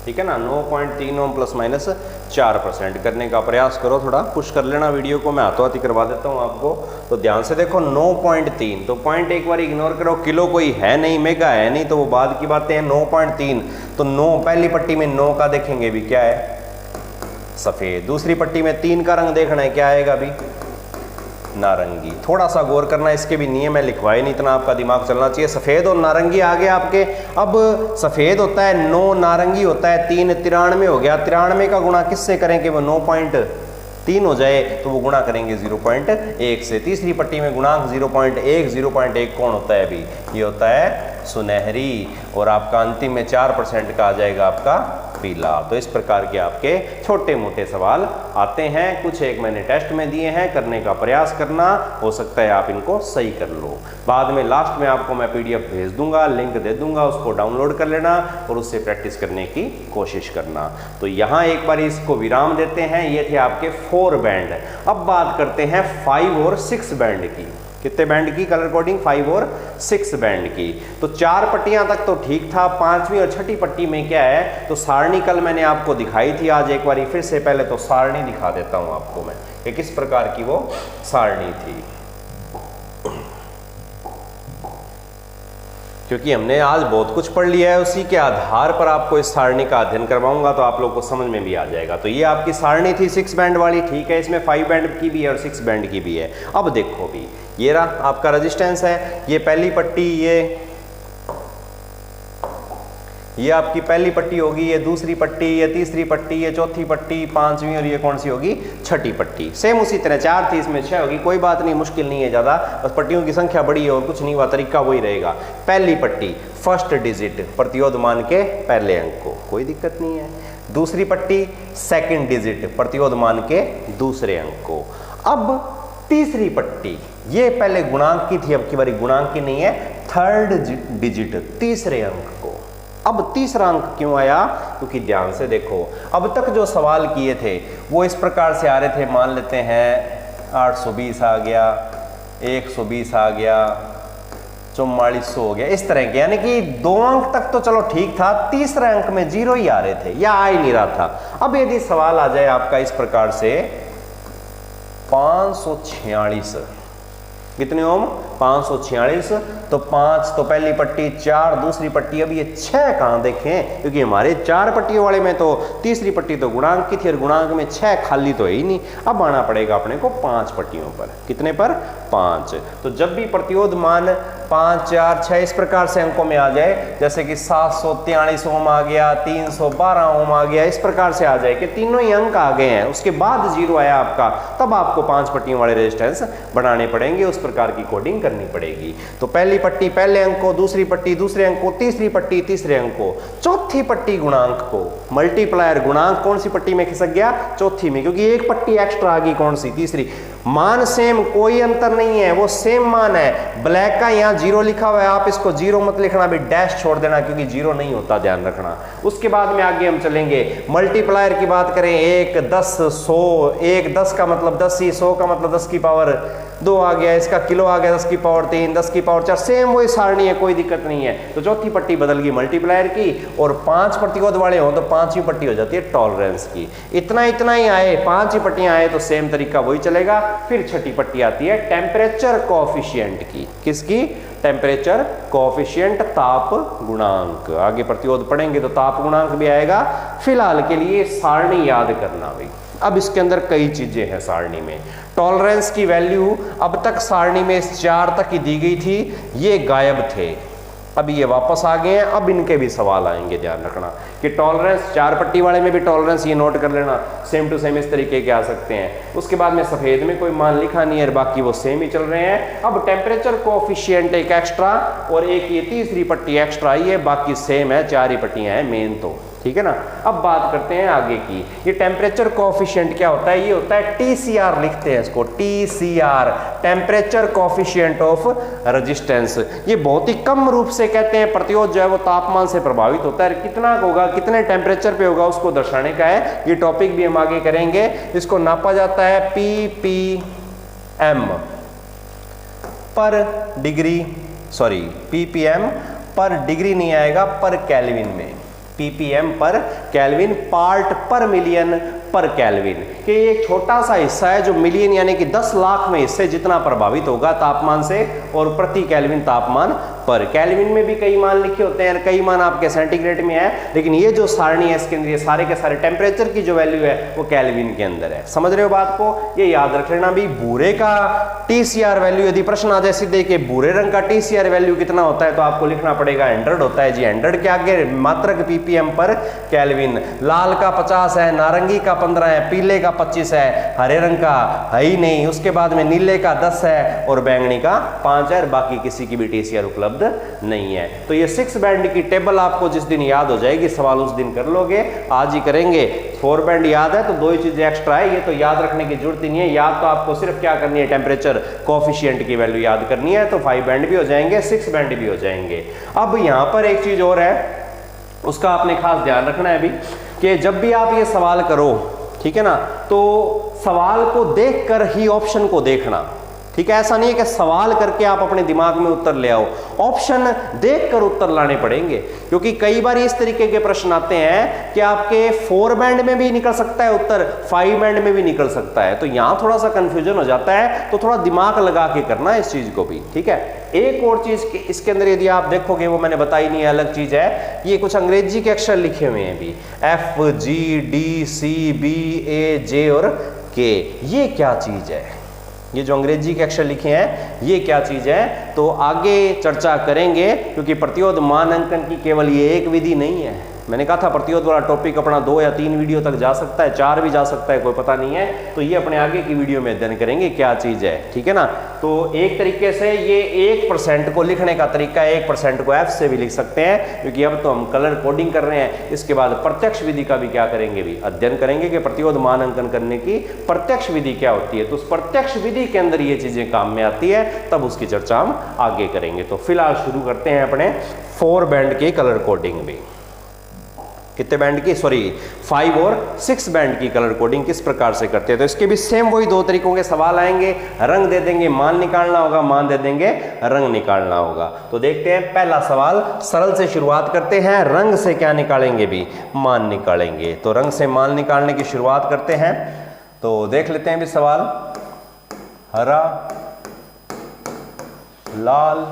S1: ठीक है ना, 9.3 ओम प्लस माइनस 4% करने का प्रयास करो, थोड़ा पुश कर लेना वीडियो को, मैं हाथों हाथी करवा देता हूँ आपको। तो ध्यान से देखो, 9.3, तो पॉइंट एक बार इग्नोर करो, किलो कोई है नहीं, मेगा है नहीं, तो वो बाद की बातें हैं। 9.3 तो 9 पहली पट्टी में 9 का देखेंगे भी क्या है, सफेद। दूसरी पट्टी में 3 का रंग देखना है, क्या आएगा अभी, नारंगी। थोड़ा सा गौर करना, इसके भी नियम है, लिखवाए नहीं, इतना आपका दिमाग चलना चाहिए। सफेद और नारंगी आ गया आपके। अब सफेद होता है 9, नारंगी होता है 3, 93 हो गया। 93 का गुणा किससे करें कि वो 9.3 हो जाए, तो वो गुणा करेंगे 0.1 से। तीसरी पट्टी में गुणांक 0.1, 0.1 कौन होता है अभी, ये होता है सुनहरी, और आपका अंतिम में 4% का आ जाएगा आपका पीला। तो इस प्रकार के आपके छोटे मोटे सवाल आते हैं, कुछ एक मैंने टेस्ट में दिए हैं, करने का प्रयास करना, हो सकता है आप इनको सही कर लो। बाद में लास्ट में आपको मैं PDF भेज दूंगा, लिंक दे दूंगा, उसको डाउनलोड कर लेना और उससे प्रैक्टिस करने की कोशिश करना। तो यहाँ एक बार इसको विराम देते हैं। ये थे आपके 4 बैंड। अब बात करते हैं 5 और 6 बैंड की। कितने बैंड की कलर कोडिंग, 5 और 6 बैंड की। तो 4 पट्टियां तक तो ठीक था, 5वीं और 6ठी पट्टी में क्या है, तो सारणी कल मैंने आपको दिखाई थी, आज एक बार फिर से पहले तो सारणी दिखा देता हूं आपको मैं कि किस प्रकार की वो सारणी थी, क्योंकि हमने आज बहुत कुछ पढ़ लिया है, उसी के आधार पर आपको इस सारणी का अध्ययन करवाऊंगा तो आप लोग को समझ में भी आ जाएगा। तो ये आपकी सारणी थी 6 बैंड वाली, ठीक है, इसमें 5 बैंड की भी है और 6 बैंड की भी है। अब देखो भी, ये रहा आपका रेजिस्टेंस है, ये पहली पट्टी, ये आपकी पहली पट्टी होगी, ये दूसरी पट्टी, ये तीसरी पट्टी, ये चौथी पट्टी, 5वीं, और ये कौन सी होगी, 6ठी पट्टी। सेम उसी तरह 4 थी, इसमें 6 होगी, कोई बात नहीं, मुश्किल नहीं है ज़्यादा, बस पट्टियों की संख्या बड़ी है और कुछ नहीं हुआ, तरीका वही रहेगा। पहली पट्टी फर्स्ट डिजिट प्रतिरोध मान के पहले अंक को, कोई दिक्कत नहीं है। दूसरी पट्टी सेकंड डिजिट प्रतिरोध मान के दूसरे अंक को। अब तीसरी पट्टी, ये पहले गुणांक की थी, अब की बारी गुणांक की नहीं है, थर्ड डिजिट तीसरे अंक को। अब तीसरा अंक क्यों आया, क्योंकि ध्यान से देखो, अब तक जो सवाल किए थे वो इस प्रकार से आ रहे थे, मान लेते हैं 820 आ गया, 120 आ गया, 4400 हो गया, इस तरह के, यानी कि 2 अंक तक तो चलो ठीक था, तीसरे अंक में 0 ही आ रहे थे या आ ही नहीं रहा था। अब यदि सवाल आ जाए आपका इस प्रकार से 546, कितने ओम, 546, तो 5 तो पहली पट्टी, 4 दूसरी पट्टी, अब ये 6 कहाँ देखें, क्योंकि हमारे 4 पट्टियों वाले में तो तीसरी पट्टी तो गुणांक की थी और गुणांक में 6 खाली तो है ही नहीं। अब आना पड़ेगा अपने को 5 पट्टियों पर, कितने पर, 5। तो जब भी प्रतिरोध मान 5 4 6 इस प्रकार से अंकों में आ जाए, जैसे कि 743 ओम आ गया, 312 ओम आ गया, इस प्रकार से आ जाए कि तीनों ही अंक आ गए हैं, उसके बाद जीरो आया आपका, तब आपको 5 पट्टियों वाले रेजिस्टेंस बनाने पड़ेंगे, उस प्रकार की कोडिंग करनी पड़ेगी। तो पहली पट्टी पहले अंक को, दूसरी पट्टी दूसरे अंक को, तीसरी पट्टी तीसरे अंक को, चौथी पट्टी गुणांक को। मल्टीप्लायर गुणांक कौन सी पट्टी में खिसक गया? चौथी में, क्योंकि एक पट्टी एक्स्ट्रा आ गई, कौन सी? तीसरी। मान सेम, कोई अंतर नहीं है, वो सेम मान है। ब्लैक का यहाँ 0 लिखा हुआ है, आप इसको 0 मत लिखना, भी डैश छोड़ देना, क्योंकि 0 नहीं होता, ध्यान रखना। उसके बाद में आगे हम चलेंगे, मल्टीप्लायर की बात करें, 1 10 100, 1 10 का मतलब 10 ही, 100 का मतलब 10 की पावर 2 आ गया, इसका किलो आ गया 10 की पावर 3, 10 की पावर 4, सेम वही सारणी है, कोई दिक्कत नहीं है। तो चौथी पट्टी बदल गई मल्टीप्लायर की, और 5 प्रतिरोध वाले हो तो 5वीं पट्टी हो जाती है टॉलरेंस की। इतना ही आए, 5 ही पट्टियां आए तो सेम तरीका वही चलेगा। फिर छठी पट्टी आती है टेम्परेचर कोएफिशिएंट की। किसकी? टेम्परेचर कोएफिशिएंट, ताप गुणांक। आगे प्रतिरोध पढ़ेंगे तो ताप गुणांक भी आएगा। फिलहाल के लिए सारणी याद करना भाई। अब इसके अंदर कई चीजें हैं सारणी में। टॉलरेंस की वैल्यू अब तक सारणी में 4 तक ही दी गई थी, ये गायब थे, अभी ये वापस आ गए हैं। अब इनके भी सवाल आएंगे, ध्यान रखना कि टॉलरेंस 4 पट्टी वाले में भी टॉलरेंस, ये नोट कर लेना, सेम टू सेम इस तरीके के आ सकते हैं। उसके बाद में सफेद में कोई मान लिखा नहीं है, बाकी वो सेम ही चल रहे हैं। अब टेम्परेचर कोएफिशिएंट एक एक्स्ट्रा और एक ये तीसरी पट्टी एक्स्ट्रा आई है, बाकी सेम है, 4 ही पट्टियां हैं मेन, तो ठीक है ना। अब बात करते हैं आगे की। ये टेम्परेचर कोएफिशिएंट क्या होता है? ये होता है TCR, लिखते हैं इसको TCR, temperature coefficient of resistance. ये बहुत ही कम रूप से कहते हैं प्रतिरोध जो है वो तापमान से प्रभावित होता है, कितना होगा, कितने टेम्परेचर पे होगा, उसको दर्शाने का है। ये टॉपिक भी हम आगे करेंगे। इसको नापा जाता है ppm पर डिग्री, सॉरी ppm पर डिग्री नहीं आएगा, पर केल्विन में, ppm पर केल्विन, पार्ट पर मिलियन पर केल्विन, कि एक छोटा सा हिस्सा है जो मिलियन यानी कि 10 लाख में हिस्से जितना प्रभावित होगा तापमान से, और प्रति केल्विन तापमान पर। केल्विन में भी कई मान लिखे होते हैं, कई मान आपके सेंटीग्रेड में है, लेकिन ये जो सारणी है इसके अंदर ये सारे के सारे टेम्परेचर की जो वैल्यू है वो केल्विन के अंदर है। समझ रहे हो बात को? ये याद रख लेना भी। भूरे का TCR वैल्यू, यदि प्रश्न आ जाए सीधे कि भूरे रंग का TCR वैल्यू कितना होता है, तो आपको लिखना पड़ेगा 100 होता है जी। 100 के आगे मात्रक ppm पर केल्विन। लाल का 50 है, नारंगी का 15 है, पीले का 25 है, हरे रंग का है ही नहीं, उसके बाद में नीले का 10 है और बैंगनी का 5 है, बाकी किसी की भी TCR उपलब्ध नहीं है। तो ये 6 बैंड की टेबल आपको जिस दिन याद हो जाएगी, सवाल उस दिन कर लोगे, आज ही करेंगे। 4 बैंड याद है तो 2 ही चीजें एक्स्ट्रा है, ये तो याद रखने की जरूरत ही नहीं है। याद तो आपको सिर्फ क्या करनी है, टेम्परेचर कोएफिशिएंट की वैल्यू याद करनी है, तो 5 बैंड भी हो जाएंगे, 6 बैंड भी हो जाएंगे। अब यहां पर एक चीज और है, उसका आपने खास ध्यान रखना है अभी, कि जब भी आप ये सवाल करो, ठीक है ना, तो सवाल को देखकर ही ऑप्शन को देखना, ठीक है। ऐसा नहीं है कि सवाल करके आप अपने दिमाग में उत्तर ले आओ, ऑप्शन देखकर उत्तर लाने पड़ेंगे, क्योंकि कई बार इस तरीके के प्रश्न आते हैं कि आपके 4 बैंड में भी निकल सकता है उत्तर, 5 बैंड में भी निकल सकता है, तो यहां थोड़ा सा कंफ्यूजन हो जाता है, तो थोड़ा दिमाग लगा के करना इस चीज को भी, ठीक है। एक और चीज इसके अंदर यदि आप देखोगे, वो मैंने बताई नहीं है, अलग चीज है, ये कुछ अंग्रेजी के अक्षर लिखे हुए हैं भी, FGDCBAJ और K, ये क्या चीज है? ये जो अंग्रेजी के अक्षर लिखे हैं ये क्या चीज है, तो आगे चर्चा करेंगे, क्योंकि प्रतिरोध मानांकन की केवल ये एक विधि नहीं है। मैंने कहा था प्रतिरोध वाला टॉपिक अपना 2 या 3 वीडियो तक जा सकता है, 4 भी जा सकता है, कोई पता नहीं है, तो ये अपने आगे की वीडियो में अध्ययन करेंगे क्या चीज है, ठीक है ना। तो एक तरीके से ये 1% को लिखने का तरीका है, 1% को F से भी लिख सकते हैं, क्योंकि अब तो हम कलर कोडिंग कर रहे हैं। इसके बाद प्रत्यक्ष विधि का भी क्या करेंगे, भी अध्ययन करेंगे कि प्रतिरोध मानांकन करने की प्रत्यक्ष विधि क्या होती है। तो उस प्रत्यक्ष विधि के अंदर ये चीजें काम में आती है, तब उसकी चर्चा हम आगे करेंगे। तो फिलहाल शुरू करते हैं अपने 4 बैंड की कलर कोडिंग भी। कितने बैंड की, सॉरी 5 और 6 बैंड की कलर कोडिंग किस प्रकार से करते हैं, तो इसके भी सेम वही 2 तरीकों के सवाल आएंगे। रंग दे देंगे, मान निकालना होगा, मान दे देंगे, रंग निकालना होगा। तो देखते हैं पहला सवाल, सरल से शुरुआत करते हैं। रंग से क्या निकालेंगे, भी मान निकालेंगे, तो रंग से मान निकालने की शुरुआत करते हैं। तो देख लेते हैं भी सवाल, हरा, लाल,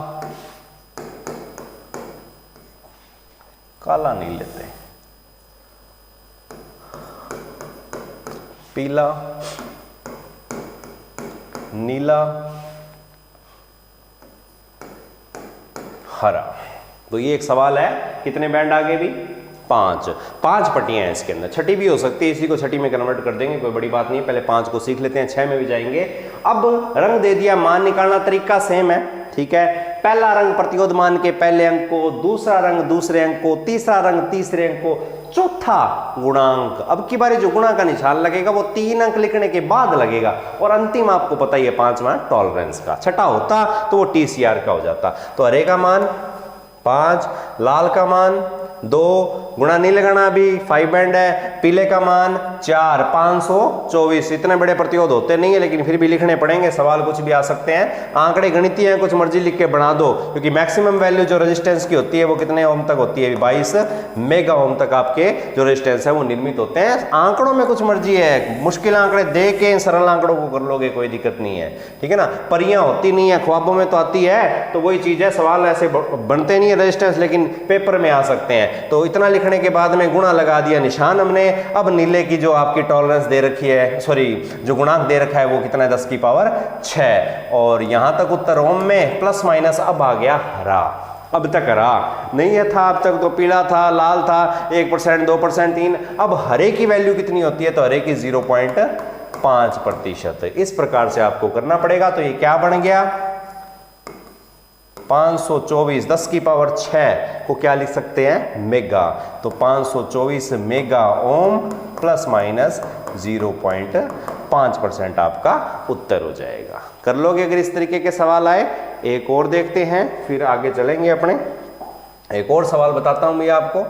S1: काला नहीं लेते, पीला, नीला, हरा। तो ये एक सवाल है, कितने बैंड आगे भी? 5 पट्टियां हैं इसके अंदर, छठी भी हो सकती है, इसी को छठी में कन्वर्ट कर देंगे, कोई बड़ी बात नहीं है। पहले 5 को सीख लेते हैं, 6 में भी जाएंगे। अब रंग दे दिया, मान निकालना तरीका सेम है, ठीक है। पहला रंग प्रतिरोध मान के पहले अंक को, दूसरा रंग दूसरे अंक को, तीसरा रंग तीसरे अंक को, चौथा गुणांक। अब की बारी जो गुणा का निशान लगेगा वो 3 अंक लिखने के बाद लगेगा, और अंतिम आपको पता ही है 5वां टॉलरेंस का। छठा होता तो वो TCR का हो जाता। तो हरे का मान 5, लाल का मान 2, गुणा नहीं लगाना, अभी 5 बैंड है। पीले का मान 4, 524। इतने बड़े प्रतिरोध होते नहीं है, लेकिन फिर भी लिखने पड़ेंगे, सवाल कुछ भी आ सकते हैं। आंकड़े गणितीय हैं, कुछ मर्जी लिख के बना दो, क्योंकि मैक्सिमम वैल्यू जो रेजिस्टेंस की होती है वो कितने ओम तक होती है? 22 मेगा ओम तक आपके जो रेजिस्टेंस है वो निर्मित होते हैं। आंकड़ों में कुछ मर्जी है, मुश्किल आंकड़े दे के सरल आंकड़ों को कर लोगे, कोई दिक्कत नहीं है, ठीक है ना। परियां होती नहीं है, ख्वाबों में तो आती है, तो वही चीज है। सवाल ऐसे बनते नहीं है रेजिस्टेंस, लेकिन पेपर में आ सकते हैं। तो इतना लिखने के बाद में गुणा लगा दिया निशान हमने। अब नीले की जो आपकी टॉलरेंस दे रखी है, सॉरी जो गुणांक दे रखा है वो कितना है? 10 की पावर 6। और यहां तक उत्तर ओम में, प्लस माइनस अब आ गया हरा। अब तक हरा नहीं है था, अब तक तो पीला था, लाल था, 1%, 2%, 3। अब हरे की वैल्यू कितनी होती है? तो हरे की 0.5%। इस प्रकार से आपको करना पड़ेगा। तो ये क्या बन गया? 524, 10 की पावर 6 को क्या लिख सकते हैं? मेगा। तो 524 मेगा ओम प्लस माइनस 0.5% आपका उत्तर हो जाएगा। कर लोगे अगर इस तरीके के सवाल आए? एक और देखते हैं, फिर आगे चलेंगे अपने। एक और सवाल बताता हूं मैं आपको।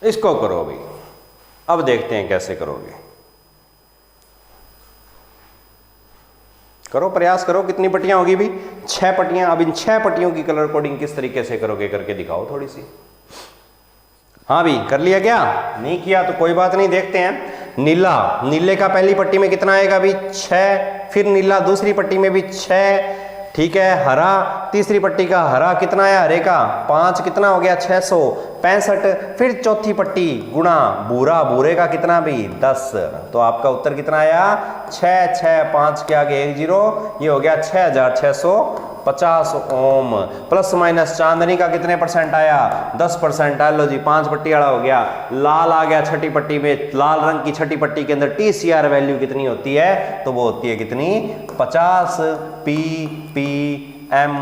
S1: इसको करो अभी, अब देखते हैं कैसे करोगे। करो, प्रयास करो। कितनी पट्टियां होगी भी? 6 पट्टियां। अब इन 6 पट्टियों की कलर कोडिंग किस तरीके से करोगे करके दिखाओ थोड़ी सी। हाँ भी कर लिया क्या? नहीं किया तो कोई बात नहीं, देखते हैं। नीला, नीले का पहली पट्टी में कितना आएगा भी? 6। फिर नीला दूसरी पट्टी में भी 6, ठीक है। हरा तीसरी पट्टी का हरा कितना है? हरे का 5, कितना हो गया? 665। फिर चौथी पट्टी गुणा भूरा, भूरे का कितना भी? 10। तो आपका उत्तर कितना आया? 6, 6, 5 के आगे 1 0, ये हो गया 6650 ओम। प्लस माइनस चांदनी का कितने % आया? 10%। लो जी, 5 पट्टी वाला हो गया। लाल आ गया छठी पट्टी में। लाल रंग की छठी पट्टी के अंदर TCR वैल्यू कितनी होती है? तो वो होती है कितनी? 50 ppm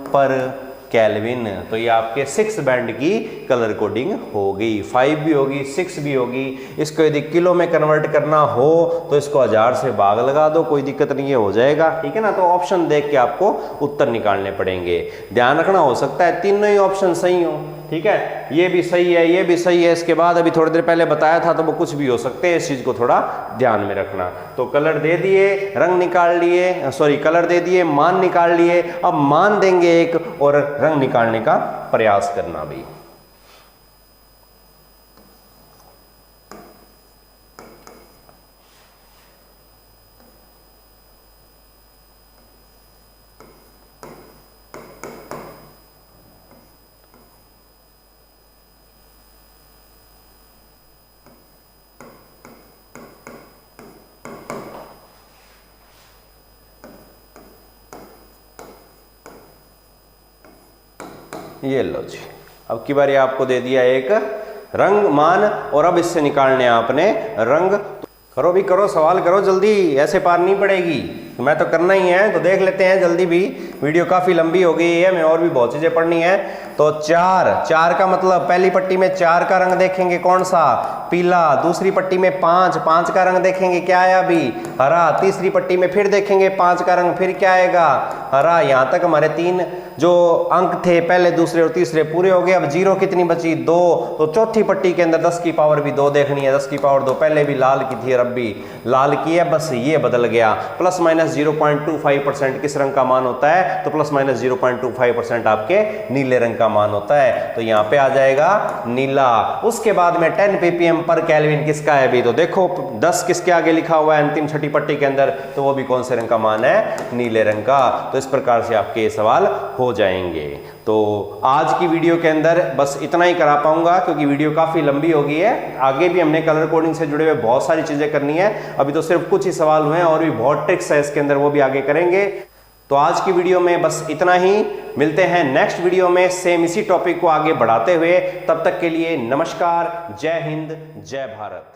S1: पर केल्विन। तो ये आपके 6 बैंड की कलर कोडिंग हो गई। 5 भी होगी, 6 भी होगी। इसको यदि किलो में कन्वर्ट करना हो तो इसको 1000 से भाग लगा दो, कोई दिक्कत नहीं है, हो जाएगा, ठीक है ना। तो ऑप्शन देख के आपको उत्तर निकालने पड़ेंगे। ध्यान रखना, हो सकता है तीनों ही ऑप्शन सही हो, ठीक है। ये भी सही है, ये भी सही है, इसके बाद अभी थोड़ी देर पहले बताया था तो वो कुछ भी हो सकते हैं। इस चीज को थोड़ा ध्यान में रखना। तो कलर दे दिए, रंग निकाल लिए, सॉरी कलर दे दिए, मान निकाल लिए। अब मान देंगे एक और रंग निकालने का प्रयास करना भी। ये लो जी, अब की बारी आपको दे दिया एक रंग मान, और अब इससे निकालने आपने रंग। करो भी करो, सवाल करो जल्दी, ऐसे पार नहीं पड़ेगी। मैं तो करना ही है, तो देख लेते हैं जल्दी भी। वीडियो काफ़ी लंबी हो गई है, मैं और भी बहुत चीज़ें पढ़नी है। तो 4 का मतलब पहली पट्टी में 4 का रंग देखेंगे, कौन सा? पीला। दूसरी पट्टी में 5 का रंग देखेंगे, क्या आया अभी? हरा। तीसरी पट्टी में फिर देखेंगे 5 का रंग, फिर क्या आएगा? हरा। यहाँ तक हमारे 3 जो अंक थे, पहले दूसरे और तीसरे, पूरे हो गए। अब 0 कितनी बची? 2। तो चौथी पट्टी के अंदर 10 की पावर भी 2 देखनी है। 10 की पावर 2 पहले भी लाल की थी और अब भी लाल की है, बस ये बदल गया। प्लस माइनस -0.25% किस रंग का मान होता है, तो +-0.25% आपके नीले रंग का मान होता है। तो यहाँ पे आ जाएगा नीला। उसके बाद में 10 ppm पर केल्विन किसका है भी, तो देखो 10 किसके आगे लिखा हुआ है अंतिम छठी पट्टी के अंदर, तो वो भी कौन से रंग का मान है, नीले रंग का। तो इस प्रकार से आपके ये सवाल हो जाएंगे। तो आज की वीडियो के अंदर बस इतना ही करा पाऊंगा क्योंकि वीडियो काफी लंबी हो गई है। आगे भी हमने कलर कोडिंग से जुड़े हुए बहुत सारी चीजें करनी है, अभी तो सिर्फ कुछ ही सवाल हुए हैं और भी बहुत ट्रिक्स है इसके अंदर, वो भी आगे करेंगे। तो आज की वीडियो में बस इतना ही, मिलते हैं नेक्स्ट वीडियो में सेम इसी टॉपिक को आगे बढ़ाते हुए। तब तक के लिए नमस्कार, जय हिंद, जय भारत।